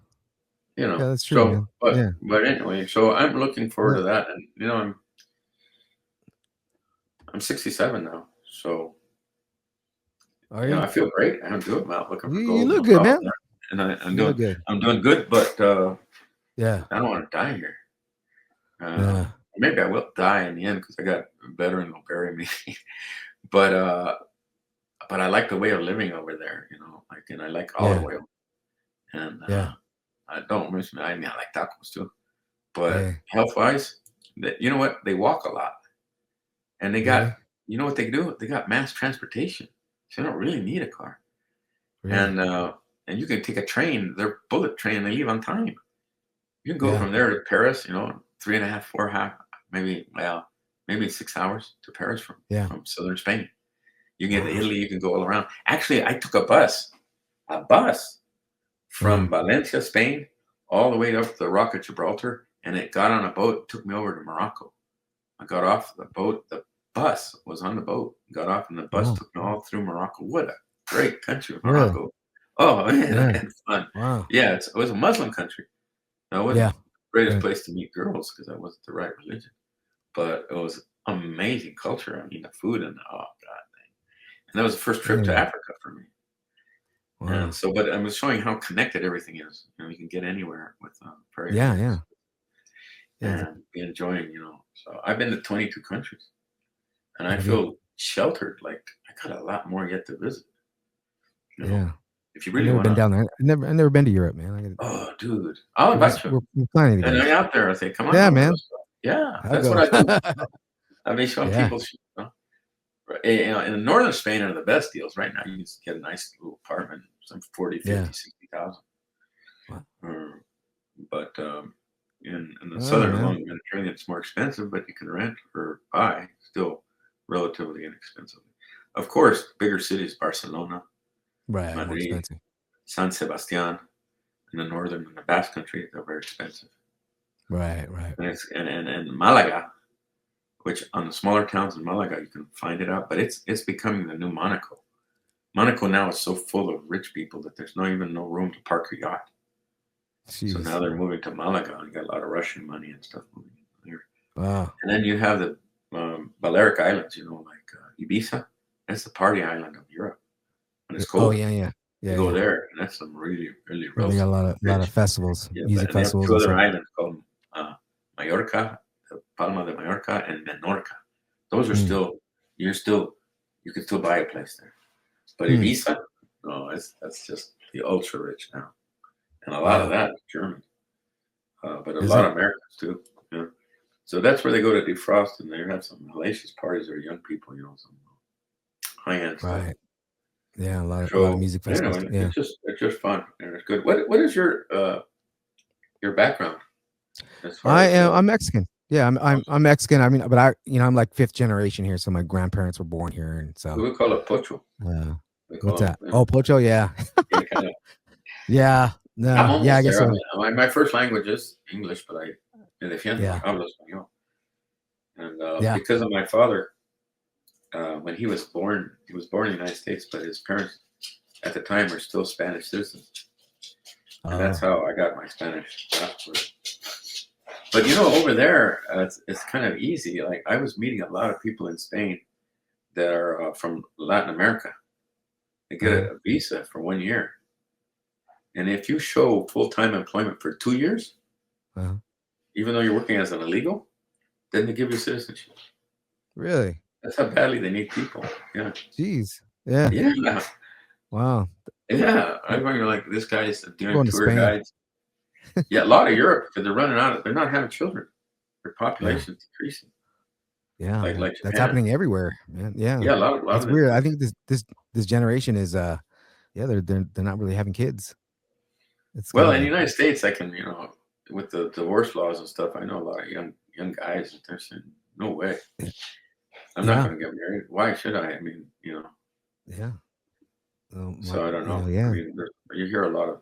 Yeah, that's true, So, man. Yeah. but anyway, so I'm looking forward Yeah. to that, and I'm 67 now, so Are you? I feel great. I'm good. I'm out looking for You gold, look no good, problem man. there, and You look good. I'm doing good, but Yeah. I don't want to die here. Uh, Yeah. Maybe I will die in the end because I got a veteran will bury me, but I like the way of living over there, like, and I like olive Yeah. oil, and Yeah. I don't miss. I mean, I like tacos too, but Yeah. health wise, you know what? They walk a lot, and they got, Really? you know what they do? They got mass transportation, so they don't really need a car, Really? and you can take a train. They're bullet train. They leave on time. You can go Yeah. from there to Paris, 3.5, 4.5, maybe 6 hours to Paris Yeah. from southern Spain. You can get to Wow. Italy. You can go all around. Actually, I took a bus from Mhm. Valencia, Spain, all the way up to the Rock of Gibraltar, and it got on a boat, took me over to Morocco. I got off the boat. The bus was on the boat. Got off, and the bus Wow. took me all through Morocco. What a great country, Really? Morocco! Oh man, I Yeah. had fun. Wow. Yeah, it was a Muslim country. Now, it wasn't Yeah. the greatest Right. place to meet girls because I wasn't the right religion, but it was amazing culture. I mean, the food and oh god, and that was the first trip to Yeah. Africa for me. And Wow. so, but I was showing how connected everything is. You can get anywhere with very Yeah. little Yeah. Yeah. and be enjoying. So I've been to 22 countries, and I Have you? feel sheltered. Like I got a lot more yet to visit. You know, Yeah. if you I've really never want been to. down there. I've never been to Europe, man. I gotta, Oh, dude, I'll invite you. we're planning to And go. I out there, I say, come on Yeah, over. man. Let's go. Yeah, I'll that's what go. I do. I've been showing Yeah. people. Right, in northern Spain are the best deals right now. You can get a nice little apartment, some 40, 50, Yeah. 60,000. Wow. But in the Oh, southern man. along the Mediterranean, it's more expensive, but you can rent or buy still relatively inexpensively. Of course, bigger cities, Barcelona, Right. More Madrid, expensive. San Sebastian, in the northern and the Basque Country, they're very expensive. Right. Right. And Malaga, which on the smaller towns in Malaga you can find it out, but it's becoming the new Monaco. Monaco now is so full of rich people that there's not even no room to park your yacht. So now Jeez. they're moving to Malaga and got a lot of Russian money and stuff moving in there. Wow. And then you have the Balearic Islands, like Ibiza. That's the party island of Europe when it's Oh, cold. yeah. Yeah. You Yeah. go Yeah. there, and that's some really, really Yeah. They got a wealthy, lot of rich. festivals, Yeah, music and they have festivals two and other stuff. islands called Mallorca, Palma de Mallorca, and Menorca. Those are Mm. you can still buy a place there. But Hmm. Ibiza, no, that's just the ultra rich now, and a lot of Yeah. that is German, but a Is lot it? of Americans too. Yeah. So that's where they go to defrost, and they have some hellacious parties or young people, some high end stuff. Right. Yeah. A lot of So music festivals. anyway, Yeah. it's just fun and it's good. What is your background as far as I'm Mexican. Yeah. I'm Mexican. I mean, but I'm like fifth generation here. So my grandparents were born here. And so, we call it pocho? We what's call that? Oh, Pocho. Yeah. yeah, kind of. Yeah. I'm No. Yeah. I almost guess there. I so. mean, my first language is English, but I me defiendo, Yeah. hablo español. And Yeah. because of my father, when he was born in the United States, but his parents at the time were still Spanish citizens, and that's Oh, how I got my Spanish passport. But over there, it's kind of easy. Like I was meeting a lot of people in Spain that are from Latin America. They get uh-huh. a visa for 1 year, and if you show full-time employment for 2 years, Uh-huh. even though you're working as an illegal, then they give you citizenship. Really? That's how badly they need people. Yeah, Jeez. Yeah. yeah, Wow. yeah. I remember like this guy's doing Going to tour Spain. guides. Yeah, a lot of Europe because they're running out. They're not having children. Their Yeah. population's decreasing, Yeah. like That's Japan. happening everywhere, man. Yeah. Yeah, a lot It's of the weird. I think this generation is yeah, they're not really having kids. It's well, kind in the of United States, I can with the divorce laws and stuff. I know a lot of young guys that they're saying no way. I'm not going to get married. Why should I? I mean, Yeah. so I don't know. Yeah. I mean, you hear a lot of,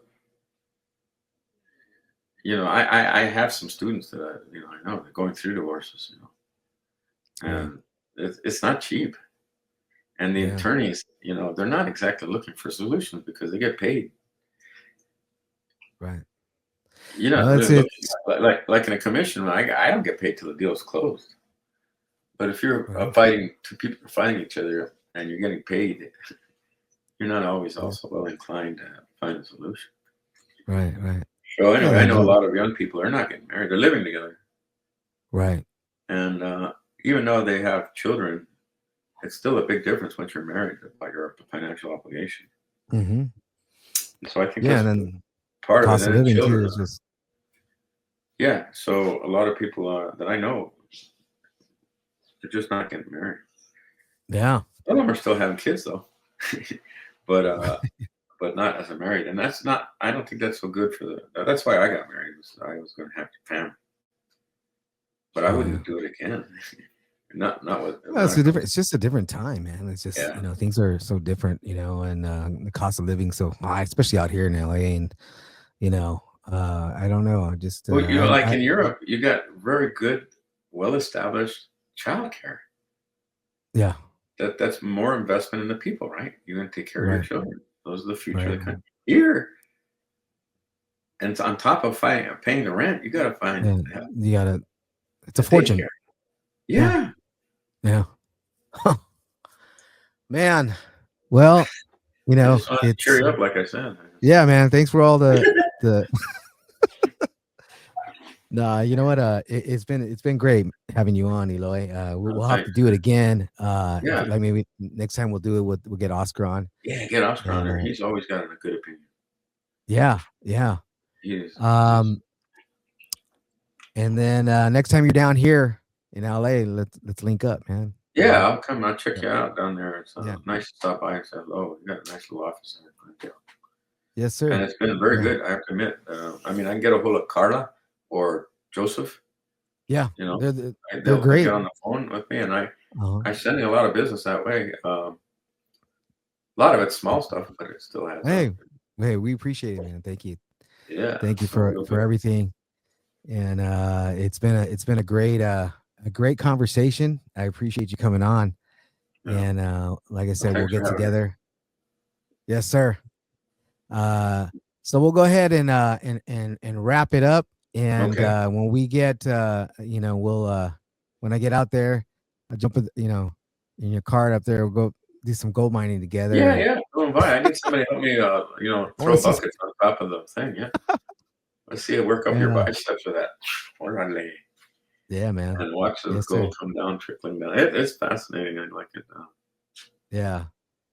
I have some students that I know they're going through divorces, and it's not cheap. And the Yeah. attorneys, they're not exactly looking for solutions because they get paid. Right. Look, It. like in a commission, I don't get paid till the deal's closed. But if you're Right. two people are fighting each other and you're getting paid, you're not always also well inclined to find a solution. Right. So anyway, I know a lot of young people are not getting married; they're living together. Right. And even though they have children, it's still a big difference once you're married, like your financial obligation. Mm-hmm. So I think Yeah, that's and then part of it. cost of And then living children. too is just. Yeah, so a lot of people that I know, they're just not getting married. Yeah. Some of them are still having kids though, but not as a married. And that's not. I don't think that's so good for the. That's why I got married. I was going to have a family, but I wouldn't do it again. Not with. Well, it's just a different time, man. It's just things are so different, and the cost of living so high, especially out here in LA. And I don't know. I just well, like in Europe, you got very good, well-established childcare. Yeah. That's more investment in the people, right? You're going to take care of your children. Those are the future of the country. Here, and it's on top of paying the rent, you got to find. You got to. It's a fortune. Daycare. Yeah. Huh. Man, well, it's cheer you up, like I said. Yeah, man. Thanks for all the. No, you know what? It's been great having you on, Eloy. We'll have to do it again. Like maybe next time we'll do it. We'll get Oscar on. Yeah, get Oscar on there. He's always got a good opinion. Yeah. He is. And then next time you're down here in LA, let's link up, man. Yeah, I'll come. I'll check you out down there. It's nice to stop by and say hello. You got a nice little office there. Yes, sir. And it's been very good. I have to admit. I mean, I can get a hold of Carla or Joseph. Yeah, they'll great. Get on the phone with me, and I'm sending a lot of business that way. A lot of it's small stuff, but it still has. Hey, we appreciate it, man. Thank you. Yeah, thank you for everything. And it's been a great conversation. I appreciate you coming on. Yeah. And like I said, we'll get together. Yes, sir. So we'll go ahead and wrap it up. And when we get we'll when I get out there, I'll jump in your cart up there. We'll go do some gold mining together. Yeah. Go by. I need somebody to help me throw buckets on top of the thing. Yeah. Let's see it work up your biceps with that. Yeah, man. And watch the gold come down, trickling down. It's fascinating. I like it. Yeah.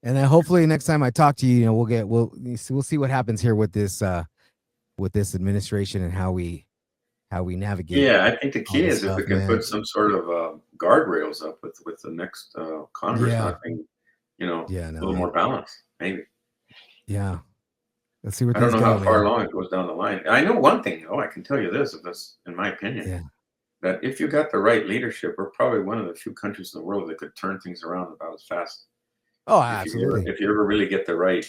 And then hopefully next time I talk to you, we'll see what happens here with this administration and how we navigate. Yeah, I think the key is if we can put some sort of guardrails up with the next Congress, not being, a little more balanced, maybe. Yeah. Let's see what I don't know how far along it goes down the line. I know one thing, I can tell you this, if that's in my opinion, that if you got the right leadership, we're probably one of the few countries in the world that could turn things around about as fast. Oh, absolutely. If you ever really get the right.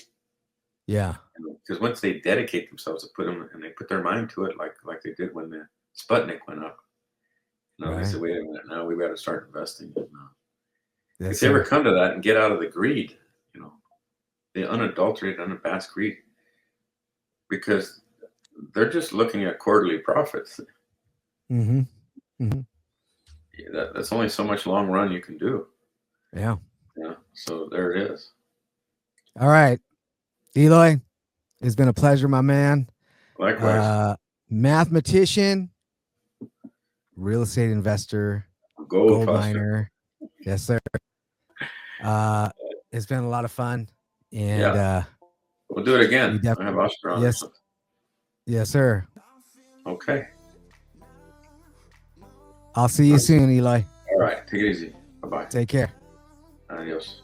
Yeah. Because once they dedicate themselves to they put their mind to it, like they did when the Sputnik went up. They said, wait a minute, now we got to start investing. If they ever come to that and get out of the greed, the unadulterated, unabashed greed, because they're just looking at quarterly profits. Mm-hmm. That's only so much long run you can do. Yeah. So there it is. All right, Eloy, it's been a pleasure, my man. Likewise. Mathematician, real estate investor, gold miner. Yes, sir. It's been a lot of fun, and we'll do it again. I have Oscar on. Yes, sir. Okay. I'll see you soon, Eloy. All right. Take it easy. Bye-bye. Take care. Adios.